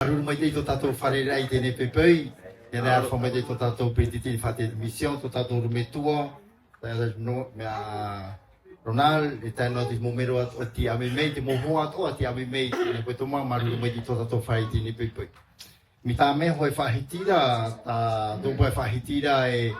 Mai dei tato fare rai dene pepei, e ne alfa mai dei tato pediti di fate mission, tato rumetuo, no mea Ronald, e tanno di numero a ti ame mei, di mohuat o a ti ame mei, ne questo ma maru mai di tato fare dene pepei. Mi ta me hoi fahitira, ta dopo fahitira e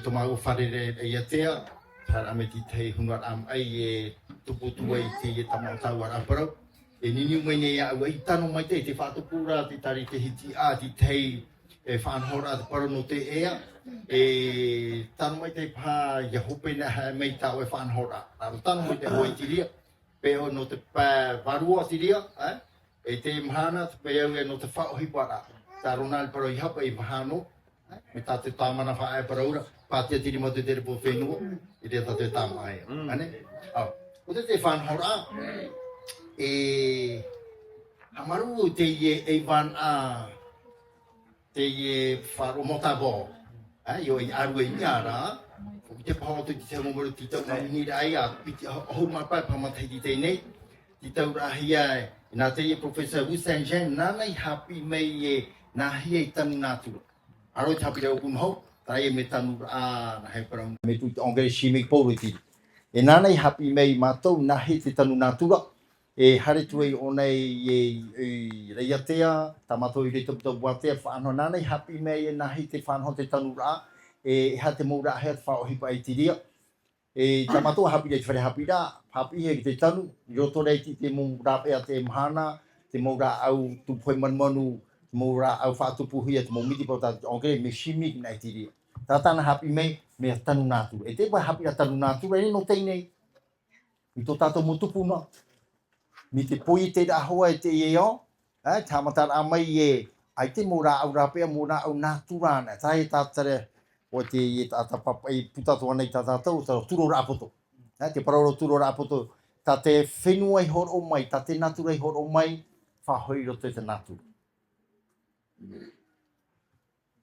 tomago fare e yatea, para me di te hunwar am ai e tupu tuai te e tamata war aparo. E nini mai nei a wai tano mai te whātu pūra te tari te hiti a te tei e whanhora te parano te ea e tano mai te pā ia hope na ha mei tau e whanhora tano mai te hoi tiria pe o no te pā varua tiria e te mhana te pe au e no te whaohi para ta ronal paro i hapa i whahano me tā te tāmana wha e paraura pātia tiri mo te tere po whenua i rea tā te tāma e o te whanhora e amaru te ye evan a te ye faro motabo yo i aru e nyara te pao te te mo ti te ni rai a piti ho ma pa pa ma te te nei ti te ra hia na te ye professor Wu Sanjen na mai happy me ye na hia tanu natu aro happy o kun ho tai me tanu a na he para me tu engrais chimique politique e na nei happy me ma to na he te tanu natu e hare tui o nei e reiatea, tamato i reto puto buatea, whaano nanei hapi mei e nahi te whanho te tanu rā, e ha te moura hea te whaohipa e tiria. E tamato hapi rei whare hapi rā, hapi he te tanu, i roto rei te moura pea te mahana, te moura au tupoi manmanu, te moura au whaatupuhia, te momiti po tātu ongere, me shimik nei tiria. Tātana hapi mei, me tanu nātu. E te pai hapi a tanu nātu, rei no teinei. I tō tātou mutupu no. Mi te pui te ahoa e te eo, tāmatara a mai e, ai te mōra au rapea, mōra au nāturana, tae tātare o te e tāta papa i putato anei tātātou, tā turo rāpoto. Te pararo turo rāpoto, tā te whenua i horo mai, tā te natura i horo mai, whahoi roto te natura.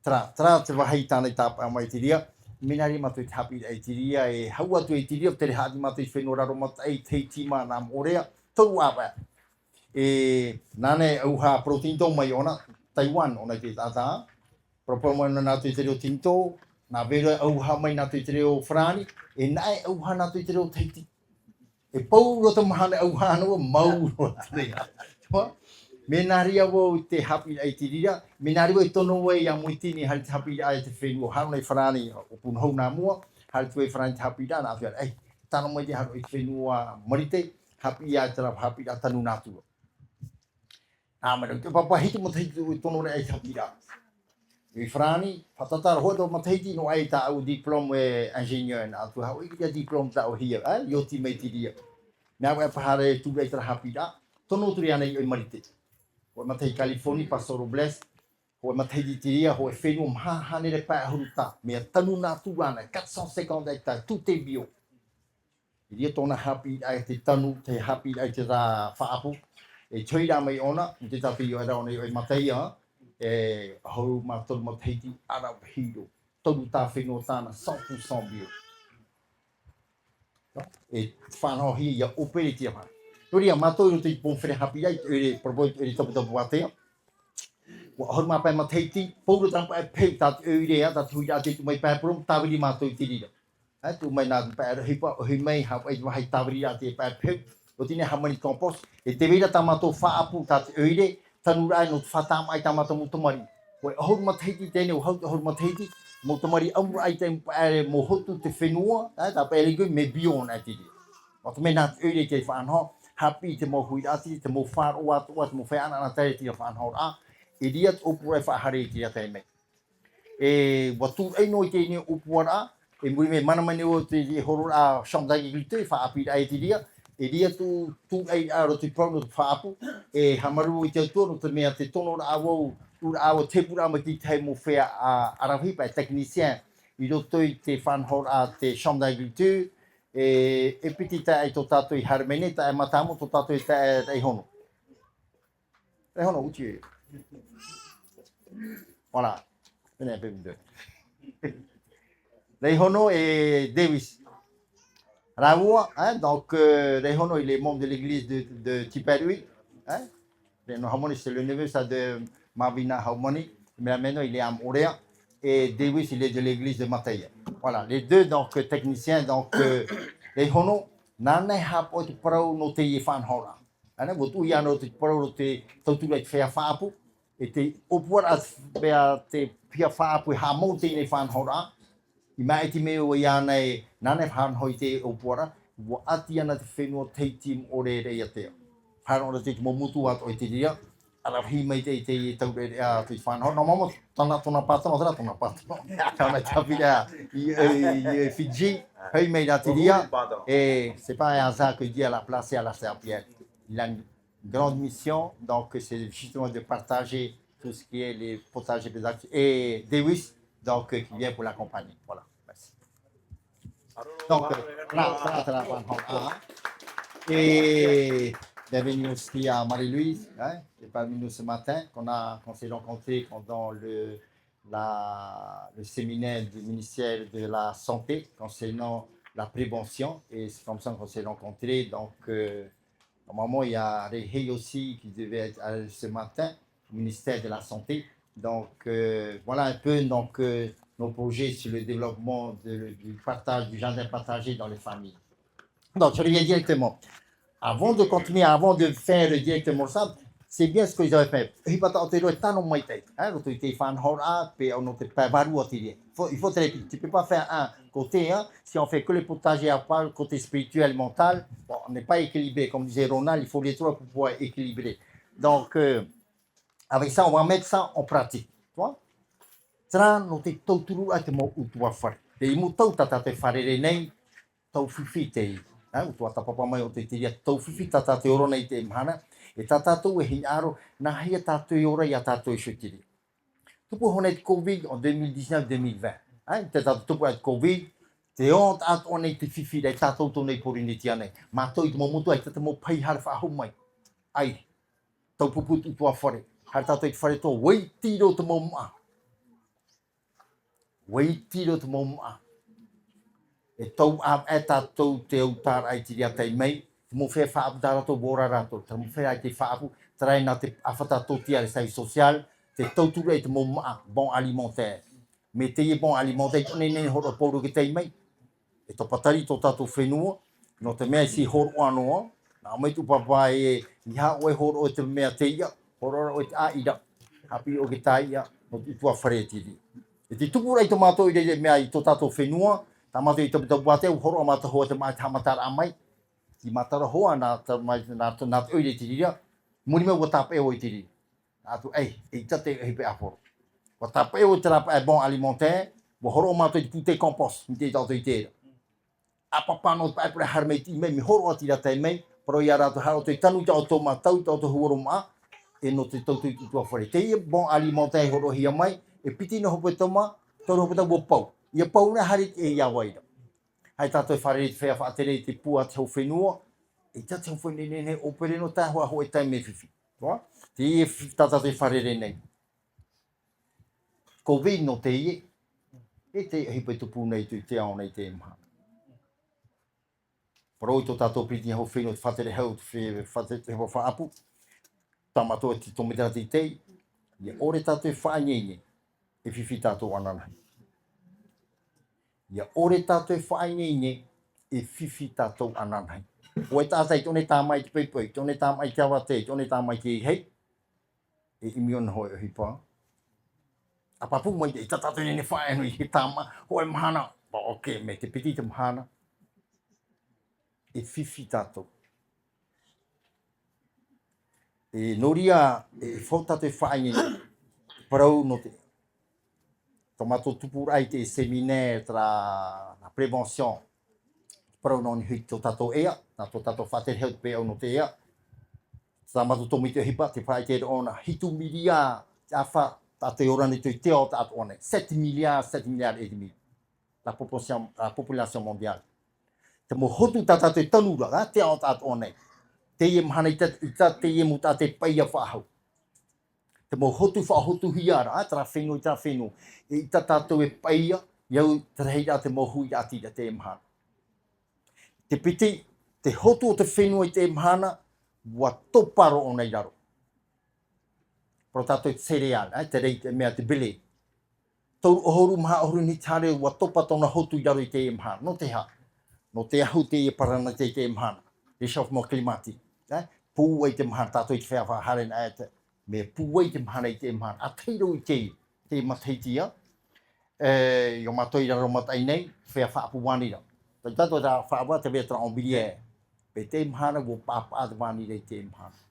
Tra te wahai tānei tāpā mai te ria, minari matu te hapi e te ria, e haua tu e te ria, te hāti matu i whenua raro mata e te tima nā morea, tau apa e nane auha protinto mai ona Taiwan ona te tata propo na tu te tinto na vera auha mai na tu te o frani e nai auha na tu te o teiti e pau ro te mahana auha no mau ro te me naria wo te hapi ai tiria me nari wo tono we ya muitini hal hapi ai te fengo hal nei frani o pun ho na mo hal tu frani hapi da na ai tano mai te hal i fenua marite hapi ya tera hapi da tanu natu. Amaro te papa hiti mo tei tono re ai hapi da. I frani patata ho do mo tei no ai ta au diploma e ingenieur na tu ha o i diploma ta o hia yo ti mai ti dia. Na wa pahare tu ai tera hapi da tono tu riana i marite. Ho ma tei California Paso Robles ho ma tei ti dia ho fenu ha ha ne le pa huta me tanu natu ana 450 hectares tout est bio. Ia tōna hapi ai te tanu, te hapi ai te rā whaapu. E tuira mai ona, te tapi i ora ona i Mateia, e hau mātoru ma teiti ara hiro. Toru tā whenua tāna, 100% bio. E whanau hi ia opere tia whana. Nori a mātoru te pōwhere hapi ai, e tapu tapu atea. Hau māpai ma teiti, pōru tampa e pei tātu eurea, tātu hui a te tu mai pēpurum, tāwiri mātoru te rira. Tu mai nā pēra hipa o hi mai hau ai wahai tāwiri a te pēr peu o tine hamani kompos e te wera tamato whaapu tā te oire tanu rai no te whatam ai tamato mutamari o ahuru mateiti tēne o ahuru mateiti mutamari amu ai te pēre mo hotu te whenua tā pēre gui me bio nā te ria o te me nā te oire te whanho hapi te mo hui ati te mo whāro atua te mo whāna nā tere tira whanho rā e ria te opu rai whahare tira te me e watu ei no i tēne opu rā e muri me mana mane o te horo a shamdagi grite fa api ai te dia e dia tu ai aro te prono fa apu e hamaru i te tono te mea te tono a wo ura te pura ma ti te mo fea a arahi pa technicien i roto i te fan hor a te shamdagi grite e pitita ai to tato i harmene ta e matamo to tato i te hono uchi voilà bene bene Reihono et Davis. Raoua, hein, donc Reihono, il est membre de l'église de Tiperui. Hein, Haumoni, c'est le neveu ça, de Marvina Haumoni. Mais maintenant, il est à Montréal. Et Dewis, il est de l'église de Mataya. Voilà, les deux donc techniciens. Donc, les Hono, Nane Hapo, tu prends no te yefan hora. Ana, vous tout yano, tu prends te tout être fait à Fapu. Et tu au pouvoir à te pia Fapu, Hamonte ne fan hora. I mai te meo iana e Nane Han Hoite au pouvoir. Wo atiana te whenua teitim o re re te. Haro te momutu at o te ria. Ara hi mai te tau re a te whanau. No mamo tona patano, tona patano. Tona tapira i Fiji. Hei mai ra te ria. Et c'est pas un hasard que Dieu l'a placé à la serpillère. Il a une grande mission. Donc c'est justement de partager tout ce qui est les potagers pédagogiques. Et Dewis, donc qui vient pour l'accompagner. Voilà. Merci. Donc, et bienvenue aussi à Marie-Louise, hein, qui est parmi nous ce matin, qu'on s'est rencontré pendant le séminaire du ministère de la Santé concernant la prévention. Et c'est comme ça qu'on s'est rencontrés. Donc, normalement, il y a Réhé aussi qui devait être ce matin au ministère de la Santé. Donc, voilà un peu donc, nos projets sur le développement du partage, du jardin partagé dans les familles. Donc, je reviens directement. Avant de continuer, avant de faire directement ça, c'est bien ce qu'ils avaient fait. Il faut te répéter. Tu ne peux pas faire un côté, hein, si on fait que le potager à part, côté spirituel, mental, bon, on n'est pas équilibré. Comme disait Ronald, il faut les trois pour pouvoir équilibrer. Donc, avec ça, on va mettre ça en pratique. Tu vois? Tra no te tauturu a te mo utua whare. Te imu tau tata te wharere nei, tau whiwhi te i. Utua tapapa mai o te tiria, tau whiwhi tata te oro nei te imhana. E tata tau e hinaro, na hia tato i ora i a tato i shutiri. Tupu hone te Covid en 2019-2020. Te tato tupu at Covid, te ont at o nei te whiwhi rei tato to nei pori ni tia nei. Mātou i te momutu ai tata mo pai hara whahau mai. Ai, tau pupu utua whare. Hara tato i te whare tō, wei tiro te momua. Wei tiro te momua. E tau e tātou te autar ai te ria tei mei, te mo whea whaapu tā rato wora rato, te mo whea ai te whaapu, tarai nā te awhata tōti a resai social, te tautura e te momua, bon alimentaire. Me te bon alimentaire, nei horo pōru ke tei mei, e to patari tō tātou whenua, no te mea si horo anoa, nā mai tu papa e iha oe horo o te mea te ia, horo o te a ira, hapi o ke tā ia, no te tua whare tiri. E te tupura i tō mātou i rei mea i tō tātou whenua, tā mātou i tō wate, horo a mātou hoa te mai tamatara a mai, i mātara hoa nā te oire te rira, muri me ua tāpe o i te rira. Atu, e tate e hipe aporo. Wa tāpe o te rapa e bon alimentaire, wa horo a mātou i pute kompos, mi te tātou i tēra. A papano te paipura harmei ti mei, mi horo ati rata e mei, pero i a rātou haro te tanu tau tō mātou, tau tō huoro maa, e no te tautu i tua whare. Te ia bon alimentaire horo hia mai, e piti no hope toma, tōru hope tau pau. Ia pau na hari e ia waira. Hai tātou whare te whea whaatere te pua te hau whenua, e tā te hau whenua nei, opere no tā hoa hoa e tai me whiwhi. Te ie tātou whare nei. Covid no te ie, e te hipai tupu nei tu te ao nei te maha. Paroi tō tātou piti hau whenua te whatere hau, te whatere te hau whaapu, tamato e te tomitara te tei, ia ore tātou whaanyenye, e whiwhi tātou ananai. Ia ore tātou e whainge e whiwhi tātou ananai. O e tātai, tōne tāmai te peipoi, tōne tāmai te awate, tōne tāmai te hei, e imion hoi o hipa. A papu mai te tātou nene whaenu i he tāma, hoi mahana, ba oke, me te piti te mahana, e whiwhi tātou. E noria, e whau tātou e whainge, parau no te. Tomato tupura ai te séminaire la prévention. Parau no ni hui tō tātou ea, nā tō tātou whatere hau pe au no te ea. Sa matu tōmi te hipa, te whae te ona, hitu miria, te awha, tā te orani te te o tātou one. 7 milliards et demi. La population mondiale. Te mo hotu tātou tanura, te o tātou one. Te ie mahana i te ie mu tātou paia whahau. Te mo hotu whahotu hiara, tra whenua, e ita tātou e paia, iau te reira te mohu i ati te emhana. Te piti, te hotu o te whenua i te emhana, wa toparo o nei raro. Protato cereal, te rei mea te bele. Tau ohoru maha ohoru ni tare wa topa tona hotu yaro i te e mahana. No te ha. No te ahu te e parana te e mahana. Réchauffement climatique. Pū ai te mahana, tātou i te whea hare na e te. Me pū ai te mahana i te mahana. A teiro i te mateitia. Yo matoi raro matai nei, whea whaapu wanira. Tai tātou tā whaapua te wea tra ombiri e. Pe te mahana wo pāpā te wanira i te mahana.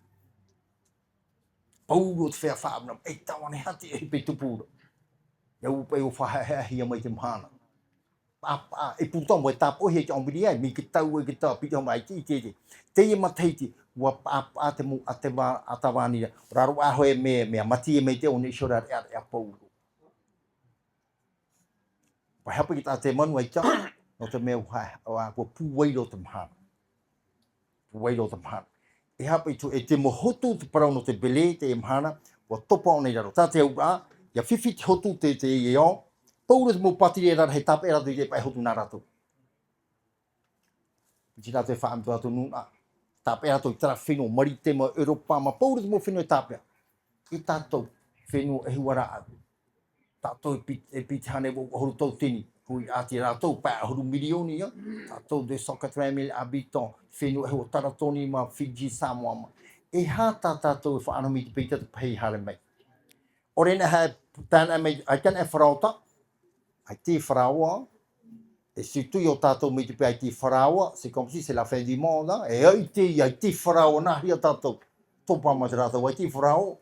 Pauro te whea whaapuna, e tawane hati e pe tupura. Iau pe o whahahia mai te mahana. Pāpā, e pūtomo e tāpohi e te ombiri e, mi ki tau e ki tau, pita mai ki te. Te e mateiti, ua pāpā te mu a te wanira. Raro aho e mea mati e mei te o ne isora e a pauro. Pai hapa ki tā te manu ai tā, no te mea ua pūwairo te mahana. Pūwairo te mahana. E hapa i tu, e te mohotu te parau no te bele, te e mahana, ua topa o nei raro. Tā te aura, ia whiwhi te hotu te e o, paura te mo patiri e rara he tāpe e rato i te pai hotu nā rato. Ti rā te whaamtu rato nuna, tāpe e rato i tara whenua, Maritema, Europa, ma paura te mo whenua e tāpea. I tātou whenua e huara atu. Tātou e piti hane o horu tau tini, hui ati rātou, pai horu milioni, tātou de 180,000 habitants, whenua e hua taratoni ma Fiji, Samoa ma. E hā tātou e whaanomi te pita te pei hare mai. Orena hai tāna mai, ai tana e wharaota, ai te wharaoa, e situi o tātou mai te pei ai te wharaoa, c'est comme si c'est la fin du monde, e ai te wharaoa, nā ria tātou, topa ma te rātou, ai te wharaoa,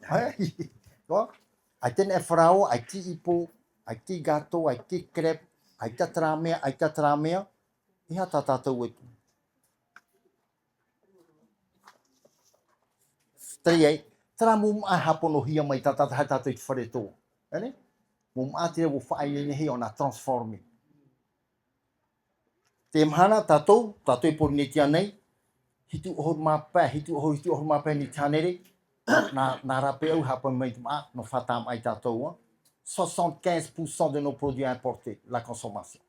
ai tēnei wharaoa, ai te ipo, ai te gato, ai te crepe, ai te tramea, i hata tātou e tu. Tari ai, tara mum ai hapono hia mai tātou i te whare tō. Mum a tira wo whaai e nehi o nā transforme. Te mahana tātou e pori ne tia nei, hitu ohor māpē ni tānere, nā rape au hapa mai te maa, no whatam ai tātou. 75% de nos produits importés, la consommation.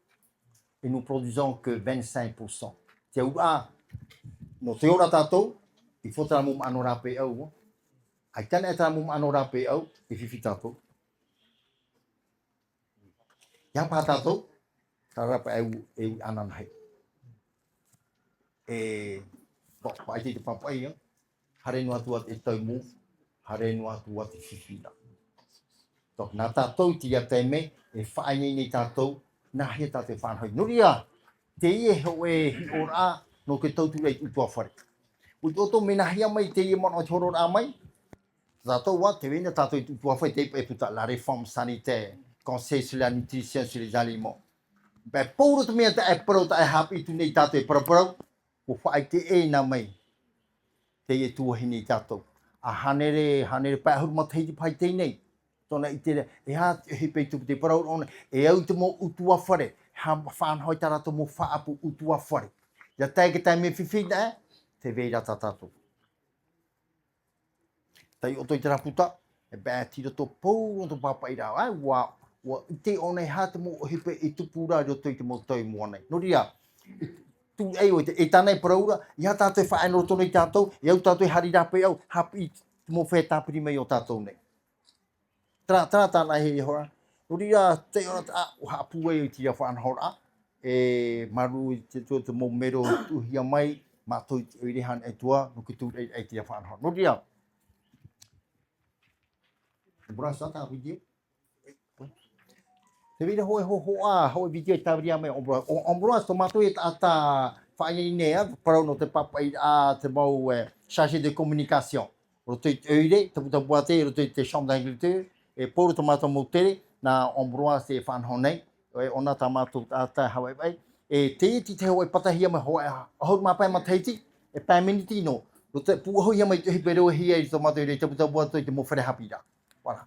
Et nous produisons que 25%. Te ua, no te ora tātou, i whotara mum ano rape au. Ai tana e tara mum ano rape au, i whiwhi tātou. Ia pā tātou, tā rapa e ananhei. Pai te papai, hare no atu at e tau mu, hare no atu at e whiwhira. Tok, nā tātou ti a te me, e whaenei nei tātou, nā hea tātou whanhoi. Nuria, te ie ho e hi ora, no ke tautu rei utua whare. Ui toto me nā hea mai te ie mono te horora mai, tātou wa, te wena tātou i utua whare, te e puta la réforme sanitaire, conseil sur la nutrition sur les aliments. Bai pauro te mea te e parau, te e hapi tu nei tātou e paraparau, o whaai te e nā mai, te e tuahi nei tātou. A hanere pai ahuru matahiti pai te nei. Tōna i tere, e hā he pei tupu te parau ona, e au te mo utua whare, ha whanhoi tarato mo whaapu utua whare. Ia tai ke tai me whiwhina te veira tātātou. Tai o toi te raputa, e bea tira tō pou o tō pāpai rao, wa i te ona e hā te mo he pei i tupu rā rio toi te mo tau mua nei. No ria, tu e tānei paraura, i hā tātou e whaenoro tōna i tātou, e au tātou e hari rāpei au, hapi te mo whea tāpiri mai o tātou nei. Tara tāna he hora. Uri te ora o hapu e tia whanhora. E maru i te mo mero tuhia mai. Mātou i rehan e tua. Nuki tu e tia whanhora. Uri a. Bura sa tā video. Te vira hoe hoe video e tāwiri a mai. Ombura so mātou e tā whaia i nea. Parau no te papai a te mau chargé de communication. Roto i te eure, te puta buate, roto i te chambre d'Angleterre. E pōru ta mātou mō tere, nā Ambroise e whanhau nei, e ona ta mātou tā hawai bai. E te iti te hoi patahia mai hoa, ahau māpai mataiti, e pai miniti no. Rote pūahu ia mai tuhi pero hia i tō mātou i rei taputa buato i te mō whare hapira. Voilà.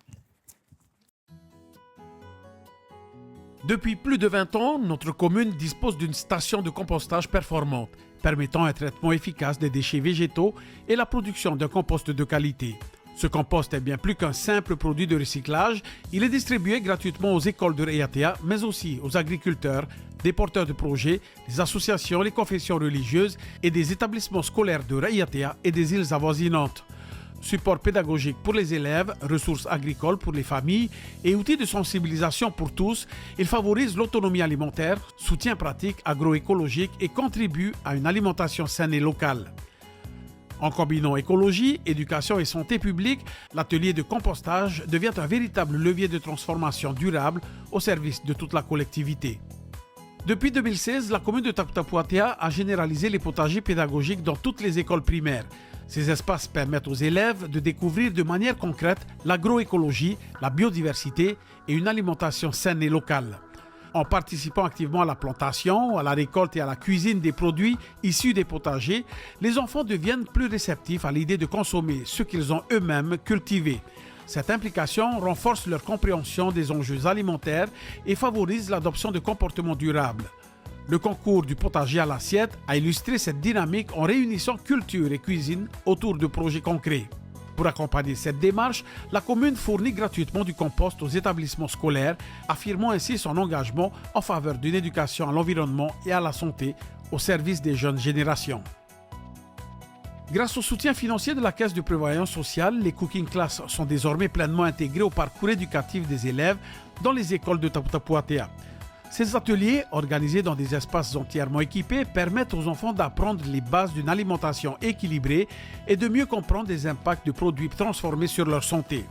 Depuis plus de 20 ans, notre commune dispose d'une station de compostage performante, permettant un traitement efficace des déchets végétaux et la production d'un compost de qualité. Ce compost est bien plus qu'un simple produit de recyclage. Il est distribué gratuitement aux écoles de Reiatea, mais aussi aux agriculteurs, des porteurs de projets, les associations, les confessions religieuses et des établissements scolaires de Reiatea et des îles avoisinantes. support pédagogique pour les élèves, ressources agricoles pour les familles et outils de sensibilisation pour tous, il favorise l'autonomie alimentaire, soutien pratique agroécologique et contribue à une alimentation saine et locale. En combinant écologie, éducation et santé publique, l'atelier de compostage devient un véritable levier de transformation durable au service de toute la collectivité. Depuis 2016, la commune de Taputa-Puatea a généralisé les potagers pédagogiques dans toutes les écoles primaires. Ces espaces permettent aux élèves de découvrir de manière concrète l'agroécologie, la biodiversité et une alimentation saine et locale. En participant activement à la plantation, à la récolte et à la cuisine des produits issus des potagers, les enfants deviennent plus réceptifs à l'idée de consommer ce qu'ils ont eux-mêmes cultivé. Cette implication renforce leur compréhension des enjeux alimentaires et favorise l'adoption de comportements durables. Le concours du potager à l'assiette a illustré cette dynamique en réunissant culture et cuisine autour de projets concrets. Pour accompagner cette démarche, la commune fournit gratuitement du compost aux établissements scolaires, affirmant ainsi son engagement en faveur d'une éducation à l'environnement et à la santé au service des jeunes générations. Grâce au soutien financier de la Caisse de prévoyance sociale, les cooking classes sont désormais pleinement intégrés au parcours éducatif des élèves dans les écoles de Taputa-Puatea. Ces ateliers, organisés dans des espaces entièrement équipés, permettent aux enfants d'apprendre les bases d'une alimentation équilibrée et de mieux comprendre les impacts de produits transformés sur leur santé.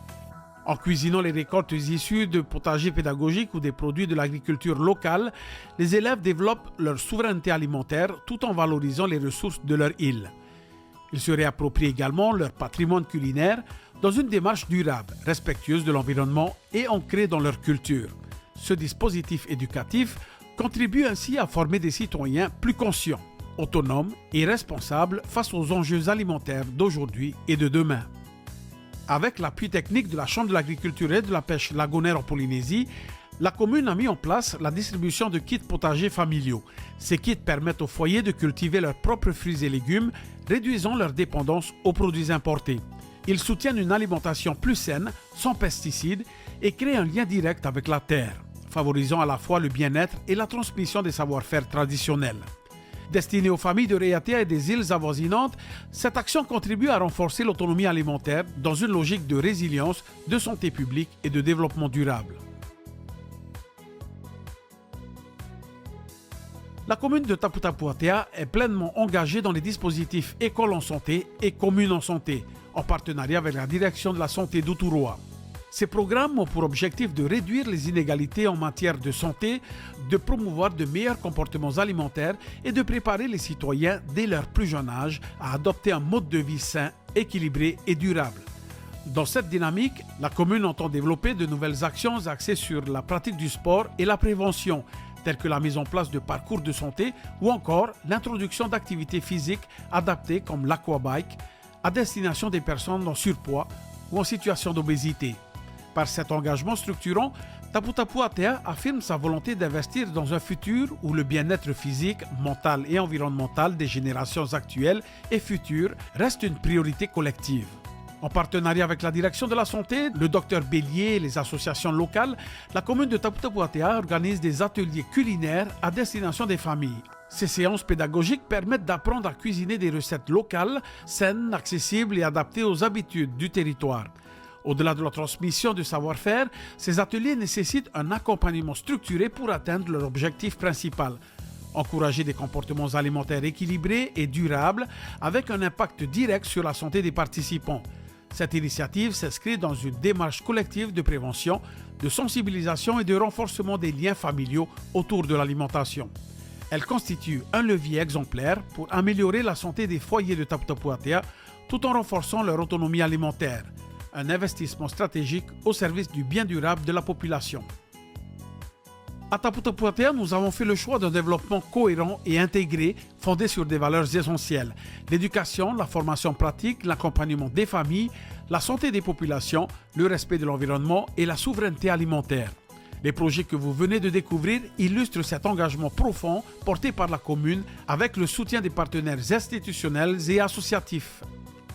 En cuisinant les récoltes issues de potagers pédagogiques ou des produits de l'agriculture locale, les élèves développent leur souveraineté alimentaire tout en valorisant les ressources de leur île. Ils se réapproprient également leur patrimoine culinaire dans une démarche durable, respectueuse de l'environnement et ancrée dans leur culture. Ce dispositif éducatif contribue ainsi à former des citoyens plus conscients, autonomes et responsables face aux enjeux alimentaires d'aujourd'hui et de demain. Avec l'appui technique de la Chambre de l'agriculture et de la pêche lagonaire en Polynésie, la commune a mis en place la distribution de kits potagers familiaux. Ces kits permettent aux foyers de cultiver leurs propres fruits et légumes, réduisant leur dépendance aux produits importés. Ils soutiennent une alimentation plus saine, sans pesticides, et créent un lien direct avec la terre, favorisant à la fois le bien-être et la transmission des savoir-faire traditionnels. Destinée aux familles de Raiatea et des îles avoisinantes, cette action contribue à renforcer l'autonomie alimentaire dans une logique de résilience, de santé publique et de développement durable. La commune de Taputa-Puatea est pleinement engagée dans les dispositifs École en santé et Commune en santé, en partenariat avec la direction de la santé d'Uturoa. Ces programmes ont pour objectif de réduire les inégalités en matière de santé, de promouvoir de meilleurs comportements alimentaires et de préparer les citoyens dès leur plus jeune âge à adopter un mode de vie sain, équilibré et durable. Dans cette dynamique, la commune entend développer de nouvelles actions axées sur la pratique du sport et la prévention, telles que la mise en place de parcours de santé ou encore l'introduction d'activités physiques adaptées comme l'aquabike à destination des personnes en surpoids ou en situation d'obésité. Par cet engagement structurant, Taputa-Puatea affirme sa volonté d'investir dans un futur où le bien-être physique, mental et environnemental des générations actuelles et futures reste une priorité collective. En partenariat avec la direction de la santé, le Dr Bélier et les associations locales, la commune de Taputa-Puatea organise des ateliers culinaires à destination des familles. Ces séances pédagogiques permettent d'apprendre à cuisiner des recettes locales, saines, accessibles et adaptées aux habitudes du territoire. Au-delà de la transmission du savoir-faire, ces ateliers nécessitent un accompagnement structuré pour atteindre leur objectif principal. Encourager des comportements alimentaires équilibrés et durables avec un impact direct sur la santé des participants. Cette initiative s'inscrit dans une démarche collective de prévention, de sensibilisation et de renforcement des liens familiaux autour de l'alimentation. Elle constitue un levier exemplaire pour améliorer la santé des foyers de Taputa-Puatea tout en renforçant leur autonomie alimentaire. Un investissement stratégique au service du bien durable de la population. À Taputa-Puatea, nous avons fait le choix d'un développement cohérent et intégré, fondé sur des valeurs essentielles. L'éducation, la formation pratique, l'accompagnement des familles, la santé des populations, le respect de l'environnement et la souveraineté alimentaire. Les projets que vous venez de découvrir illustrent cet engagement profond porté par la commune avec le soutien des partenaires institutionnels et associatifs.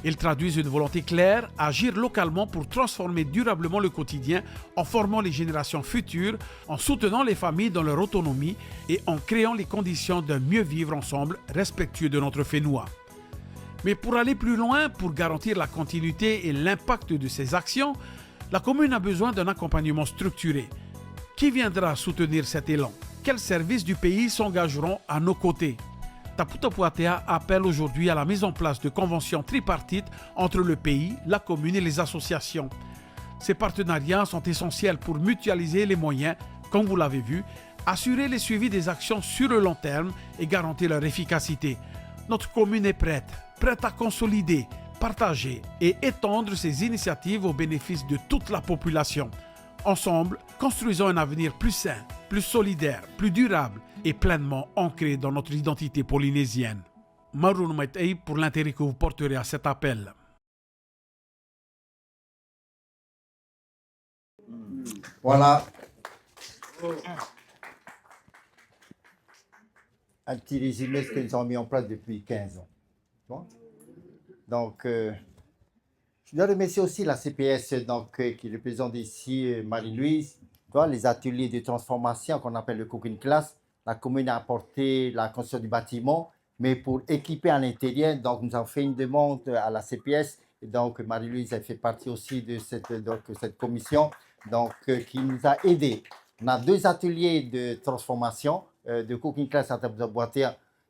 Ils traduisent une volonté claire à agir localement pour transformer durablement le quotidien en formant les générations futures, en soutenant les familles dans leur autonomie et en créant les conditions d'un mieux vivre ensemble respectueux de notre Whenua. Mais pour aller plus loin, pour garantir la continuité et l'impact de ses actions, la commune a besoin d'un accompagnement structuré. Qui viendra soutenir cet élan? Quels services du pays s'engageront à nos côtés? Taputa Puatea appelle aujourd'hui à la mise en place de conventions tripartites entre le pays, la commune et les associations. Ces partenariats sont essentiels pour mutualiser les moyens, comme vous l'avez vu, assurer le suivi des actions sur le long terme et garantir leur efficacité. Notre commune est prête à consolider, partager et étendre ces initiatives au bénéfice de toute la population. Ensemble, construisons un avenir plus sain, plus solidaire, plus durable et pleinement ancré dans notre identité polynésienne. Maroun Maitei pour l'intérêt que vous porterez à cet appel. Voilà. Un petit résumé de ce que nous avons mis en place depuis 15 ans. Bon. Donc, je dois remercier aussi la CPS qui représente ici Marie-Louise. Les ateliers de transformation qu'on appelle le cooking class. La commune a apporté la construction du bâtiment, mais pour équiper à l'intérieur, donc nous avons fait une demande à la CPS. Et donc, Marie-Louise a fait partie aussi de cette commission qui nous a aidés. On a 2 ateliers de transformation de cooking class à Taputa. Il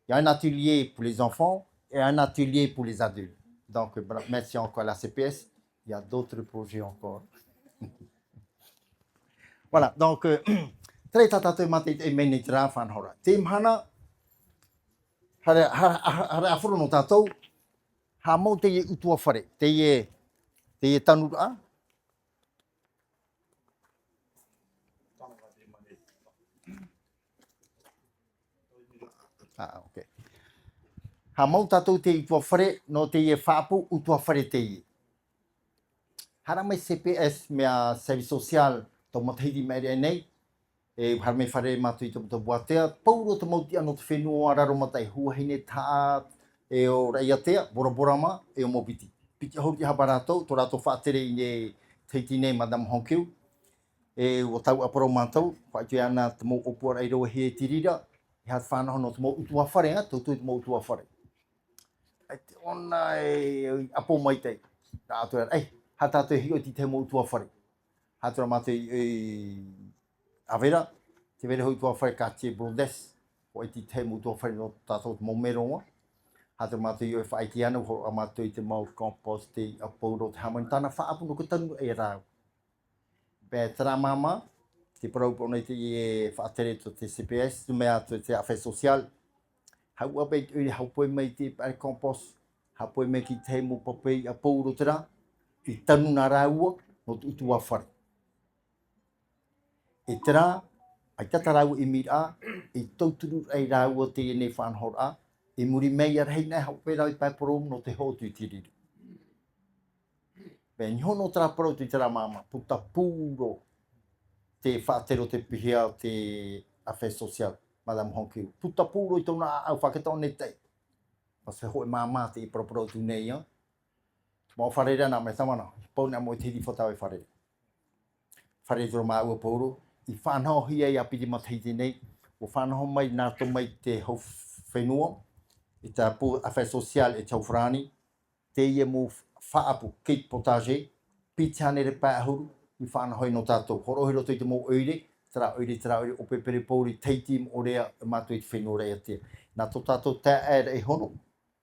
y a un atelier pour les enfants et un atelier pour les adultes. Donc, merci encore à la CPS. Il y a d'autres projets encore. Voilà, donc, très tatato mate e menitra fan hora. Tim hana, hara afuro no tatou, ha mo te ye utua whare, te ye tanura. Ok. Ha mo tatou te utua whare, no te ye whaapu utua whare te ye. Hara mai CPS mea service social, tau matahiri mai nei, e har me whare mātui Taputa Puatea, pauro te mauti anō te whenua raro matai huahine tā e o Raiatea, Bora Bora ma, e o Mopiti. Piti hau ki hapa rātou, tō rātou whaatere i ne teitine Madame Honkiu, e o tau aparo mātou, whaitui ana te mō opua rai roa he tirira, e hat whānaho no te mō utua whare, tōtui te mō utua whare. E te ona e apo mai tei, rātou ei, hatātou hi o ti te mō utua whare. Hatura mātou Avera, te vere hoi tua whare kātie Brodes, o iti te mō tua whare no tātou te mō meronga. Hatura mātou i o whaiti anu, ho a mātou i te mau compost, te apauro, te hamani tāna whaapu no kutanu e rāu. Bē tara māma, te paraupo nei te e whaatere to te CPS, tu mea to te awhai social. Hau ape i haupoi mai te pare compost, haupoi mai ki te mō papei apauro tera, i tanu nā rāua, no tu utua whare. E tera, ai tata rau i mira, e tauturu ai rau te e nei whanhora, e muri mei ar hei nei hau pera i paiparom no te hotu i tiriru. Bē, nihono tera parau te tera mama, puta pūro te whaatero te pihia te awhai social, Madame Honkiu. Puta pūro i tōna au whaketau ne tei. Pase hoi mama te i paraparau tu nei, ya. Mō whareira nā mai tamana, pōna mo i tiri whatau e whareira. Whareira tōra mā ua pōro, i whanau hia i apiti mataiti nei, o whanau mai nā tō mai te hau whenua, i tā pō awhai social e tau whrani, te ia mō whaapu kate potage, piti hane re pāhuru, i whanau no tātou. Horohiro tō i te mō oire, tera oire, o pepere pōri teiti o rea mātou i te whenua rea te. Nā tō tātou tā ere e hono,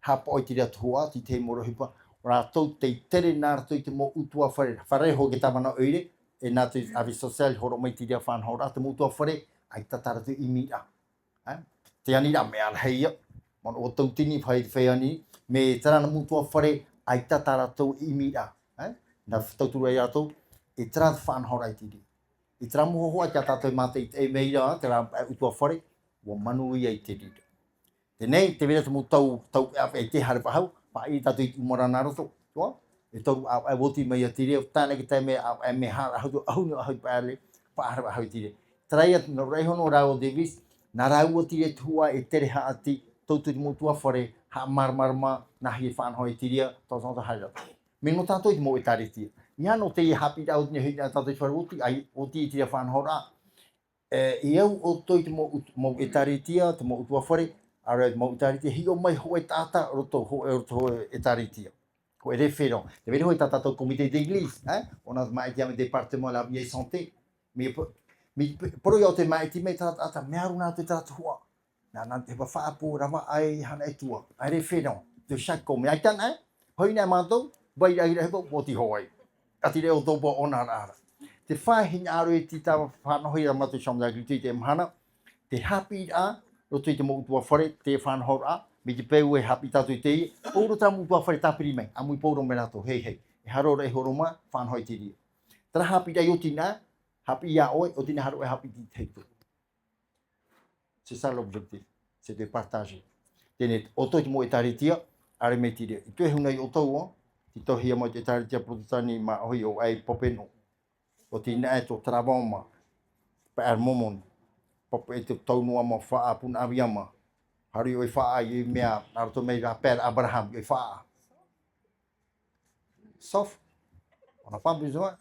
hapa oi te rea tuhua, ti te morohipa, rātou te tere nā rātou i te mō utua whare, whareho ke tamana oire, e nā te avi social horo mai te rea whanau rā, te mūtua whare, ai tatara te imira. Te anira mea heia, man o tau tini whai te whaiani, me tarana mūtua whare, ai tatara tau imira. Nā tauturu ai rātou, e tara te whanau rā i tiri. I tara muhoho ai kia tātou mātai e meira, te rā utua whare, wa manu i ai te rira. Tenei, te vera te mū tau e te hare pahau, pa i tātou i umara nā roto, e tau a woti mai a tire, tāna ki tai me a me hara ahunu ahau pāle, pāhara ahau tire. Traia no reihono rāo Davis, nā rāua tire tua e tere haati, tauturi mūtua whare, ha marmarma, nahi e whanau e tiria, tau tau haira. Me no tātou i mō e tāre tira. Ia no te i hapi rāo tine hui nā tātou i whare oti, ai oti i tira whanau rā. I au o toi te mō e tāre tira, te mō utua whare, Ara mo tariti hio mai ho tata roto e tariti. Ko e référent. Te vero ho tata to comité d'église, hein? On a mai dia département la vieille santé. Mais pro yo te mai ti me tata me aruna te tata ho. Na te fa po rama ai hana e tua. Ai référent de chaque commune. Ai tan hein? Hoi na manto, vai ai rebo poti hoi. Ati reo to bo onara. Te fa hin aro e ti ta fa no hoi rama te chamba agriculture te mhana. Te happy a roto i te mo tua whare, te whanhor a, me te peu e happy tatu i te i, ouro ta mo tua whare tapiri mai, a mui pouro me rato, hei hei, e harora e horoma, whanhoi te ria. Tara happy dai o tina, happy a oe, o tina haro e happy ti teito. C'est ça l'objectif, c'est de partager. Tēne, o toi te mo e taritia, are me te ria. I tue hunai o tau o, ti tohia mo te taritia protestani ma hoi o ai popeno. O tina e to travama, pa ar momon. Papa e te taunua ma wha pun aviama. Hari oi wha i mea, arato mei a per Abraham, oi wha. Sauf, on n'a pas besoin.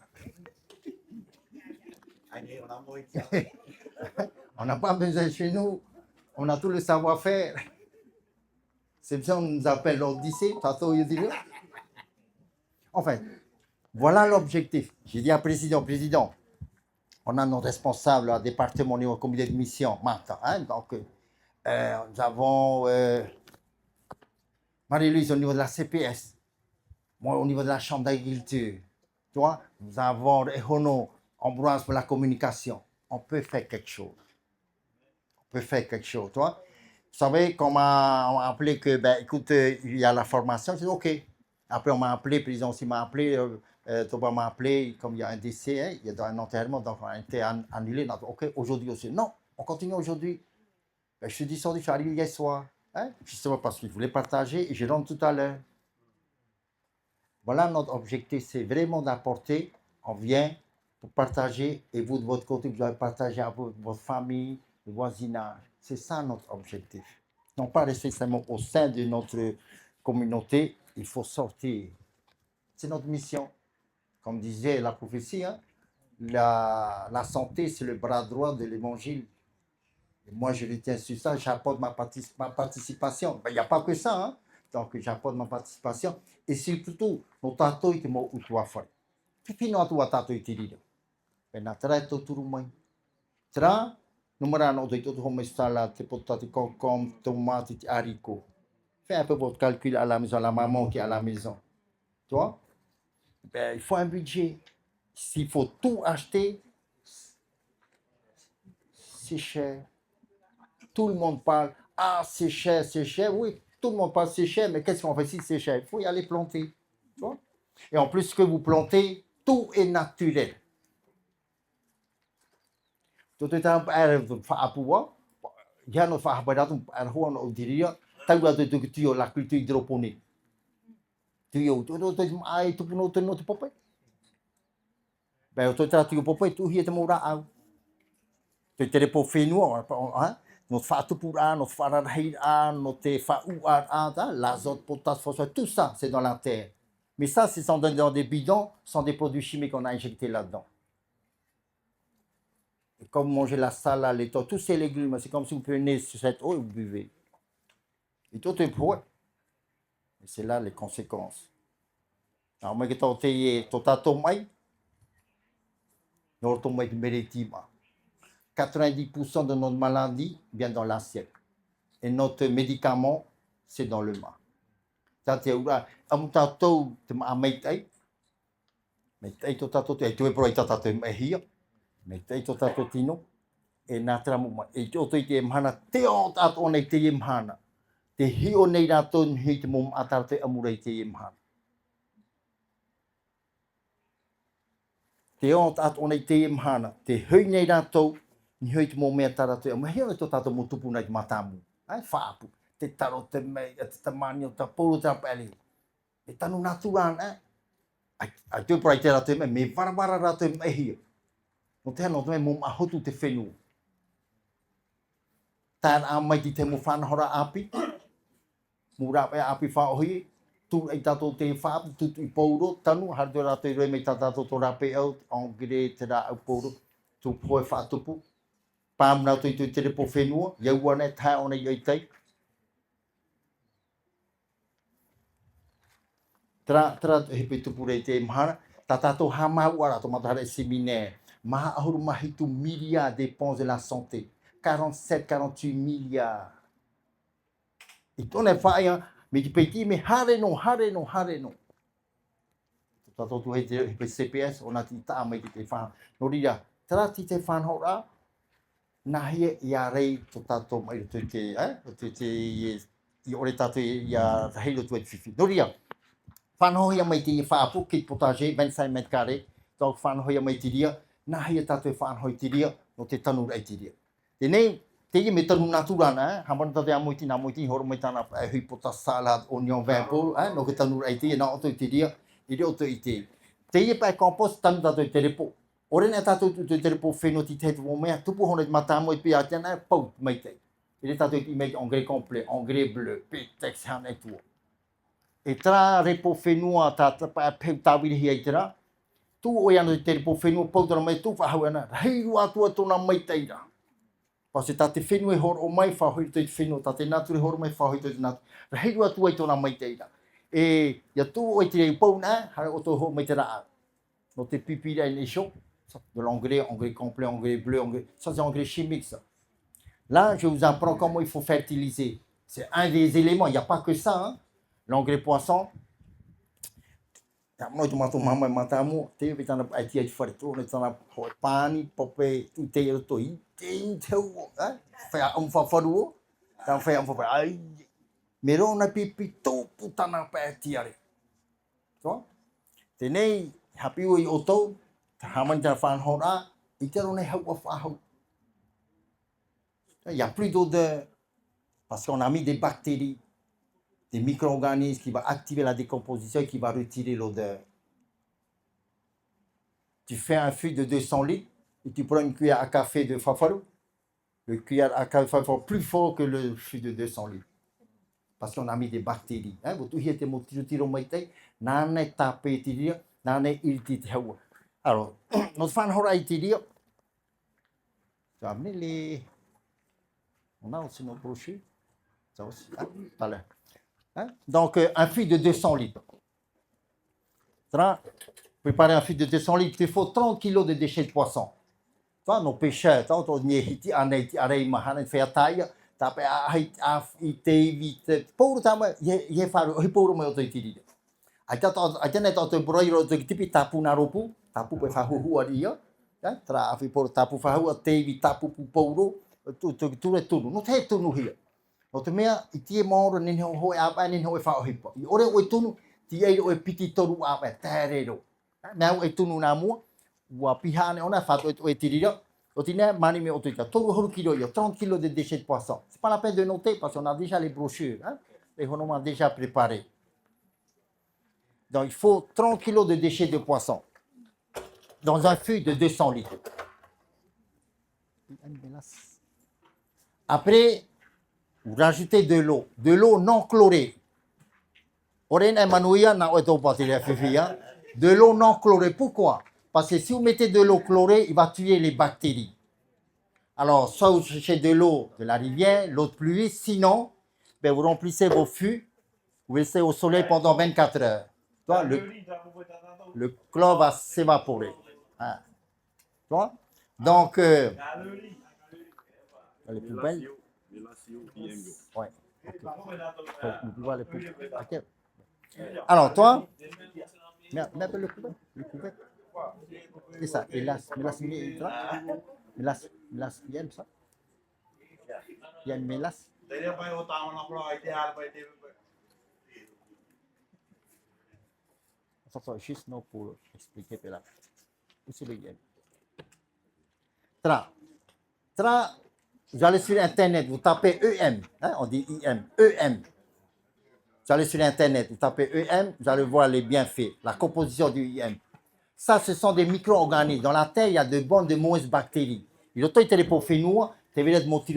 On n'a pas besoin chez nous. On a tout le savoir-faire. C'est pour ça qu'on nous appelle l'Odyssée. Enfin, voilà l'objectif. J'ai dit à président, on a nos responsables, un département au comité de mission, maintenant. Hein, donc, nous avons Marie-Louise au niveau de la CPS, moi au niveau de la chambre d'agriculture. Tu vois, nous avons Rehono, Ambroise pour la communication. On peut faire quelque chose. Tu vois. Vous savez, quand on m'a appelé que, ben, écoute, il y a la formation, j'ai dit OK. Après, on m'a appelé, le président aussi m'a appelé, Thomas m'a appelé, comme il y a un décès, hein, il y a un enterrement, donc on a été annulé. Donc, OK, aujourd'hui aussi. Non, on continue aujourd'hui. Ben, je suis descendu, je suis arrivé hier soir. Hein, justement parce qu'il voulait partager et je rentre tout à l'heure. Voilà notre objectif, c'est vraiment d'apporter. On vient pour partager et vous de votre côté, vous allez partager avec votre famille, le voisinage. C'est ça notre objectif. Non pas rester seulement au sein de notre communauté, il faut sortir. C'est notre mission. Comme disait la prophétie, hein, la santé, c'est le bras droit de l'évangile. Et moi, je retiens sur ça, j'apporte ma participation. Il n'y a pas que ça, hein? Donc j'apporte ma participation. Et surtout, nos tato ite mo utua fai. Pipi no atua tato ite rira. Pena tra e toturu mai. Tra, numera no te totu home sala, te potati concombre, tomate, te haricots. Fais un peu votre calcul à la maison, la maman qui est à la maison. Tu vois? Ben, il faut un budget. S'il faut tout acheter, c'est cher. Tout le monde parle, ah c'est cher, oui, tout le monde parle c'est cher, mais qu'est-ce qu'on fait si c'est cher? Il faut y aller planter. Tu vois? Et en plus, ce que vous plantez, tout est naturel. Tout est un peu il y a notre la culture hydroponique. Ben, tu as tu popé, tu y es moura. Tu te repo fenua, hein? Notre fatou pour notre farahir notre faou l'azote, potasse, phosphore, tout ça, c'est dans la terre. Mais ça, c'est dans des bidons, sont des produits chimiques qu'on a injectés là-dedans. Et comme manger la salade, les tous ces légumes, c'est comme si vous prenez cette eau et vous buvez. Et tout est pour. Et c'est là les conséquences. Alors, moi, quand tu es totatomai, nous sommes mérétima. 90% de notre maladie vient dans l'assiette. Et notre médicament, c'est dans le main. C'est-à-dire, ni hoi te mō mea tara te ama heo tō tātou mō tupu nei te matamu. Ai, whaapu, te taro te mei, te tamani o ta pōro te apeli. E tanu naturan, ai tō prai te rato mei, me varavara rato mei hia. No te hano te mei mō mahotu te whenua. Tāna a mai te mō whanahora api, mō rape api whaohi, tu ai tātou te whaapu, tutu i pōro, tanu, harto rato i roi mei tātou tō rape au, angire te rā au pōro, tu pōe whaatupu. Pam na tu te repo whenua, iau ane, tae ona i tei. Tra hepetu pure te mahana. Tatato hama wara to matahara séminaire. Maha ahuru mahitu milliards dépenses de la santé. 47, 48 milliards. Et on est pas hein. Mais tu peux dire, mais hare non. Tato tu hepe CPS, on a dit ta mai te fan. Noria, tra ti te fan hora. Nahie ia rei to tato mai te i ore tato ia heilo tu fifi. Noria. Fan hoia mai te fa apu kit potager 25 mètres carrés. Donc fan hoia mai te dia, nahie tato fan hoi te dia, no te tanu ai te dia. Te nei te me tanu naturana, hamon tato amoiti na moiti horo mai tana hui pota salade oignon vin pour, no ke tanu ai te na oto te dia, i auto ite. Te pa compost tanu tato te repo. Ore na tato te repo feno ti te mo me tupu hone mata mo pe atena pau mai te. Il tato i mai engrais complet, engrais bleu, petex han et tout. E tra repo whenua ta tawiri hi eitera, tu o iano te repo whenua pautara mai tu whahau ana, heiru atua tona mai teira. Pase ta te whenua horo mai whahoi te whenua, ta te natu horo mai whahoi te natu. Heiru atua tona mai teira. E ia tu o te rei pauna, hara o to ho mai te raa. No te pipira in écho, de l'engrais, engrais complet, engrais bleu, engrais, ça c'est engrais chimique ça. Là, je vous apprends comment il faut fertiliser. C'est un des éléments, il n'y a pas que ça, hein. L'engrais poisson, moi tu m'entends maman matamu, tu es dans la IT fort, tu es dans la pani, popé, tu es au toi, tu es hein, faire un fafaru, t'en fais un fafaru, aïe, mais là on a pipi tout putain na pas tiare, tu vois, tenez, happy oui auto, haman ja fan hora, iter on est hawa fahu, il y a plus d'eau de, parce qu'on a mis des bactéries. Des micro-organismes qui vont activer la décomposition et qui vont retirer l'odeur. Tu fais un fût de 200 litres et tu prends une cuillère à café de fafarou. Le cuillère à café est plus fort que le fût de 200 litres. Parce qu'on a mis des bactéries. Alors, notre fan hora itiria. Tu as amené les. On a aussi nos brochures. Ça aussi. Ah, tout à l'heure. Hein? Donc, un fût de 200 litres. Préparer un fût de 200 litres, il faut 30 kg de déchets de poisson. Nos pêcheurs, on y a fait taille, tapé à ité vite. Pour tama, y faire, pour moi, auto itirer. Aja to broiro to tipi tapu na ropu, tapu pe fa hu aria. Tra afi por tapu fa hu te vi tapu pu pouro, tu. No te tu no hia. O te mea, i tie maoro nini hoi apa, nini hoi whao hipa. I ore oi tunu, ti eiro oi piti toru apa, tērero. Mea oi tunu nā mua, ua pihane ona, whato oi tirira. O tine, mani me o tuika, toru horu kilo ia, 30 kg de déchets de poisson. C'est pas la peine de noter, parce qu'on a déjà les brochures, hein? Les honoms ont déjà préparé. Donc, il faut 30 kg de déchets de poisson dans un fût de 200 litres. Après, vous rajoutez de l'eau non chlorée. De l'eau non chlorée. Pourquoi? Parce que si vous mettez de l'eau chlorée, il va tuer les bactéries. Alors, soit vous cherchez de l'eau de la rivière, l'eau de pluie, sinon, ben, vous remplissez vos fûts, vous laissez au soleil pendant 24 heures. Toi, le chlore va s'évaporer. Hein. Toi? Donc, les poubelles. Ouais. Okay. Alors, toi, mets le couvert. C'est ça. Et là, mélasse, il y a ça. Il y a une mélasse. Ça, juste non pour expliquer là. Ici, le yen. Vous allez sur Internet, vous tapez EM, hein, on dit IM, EM. Vous allez sur Internet, vous tapez EM, vous allez voir les bienfaits, la composition du IM. Ça, ce sont des micro-organismes. Dans la terre, il y a de bonnes et de mauvaises bactéries. Il y a des phénomènes, tu veux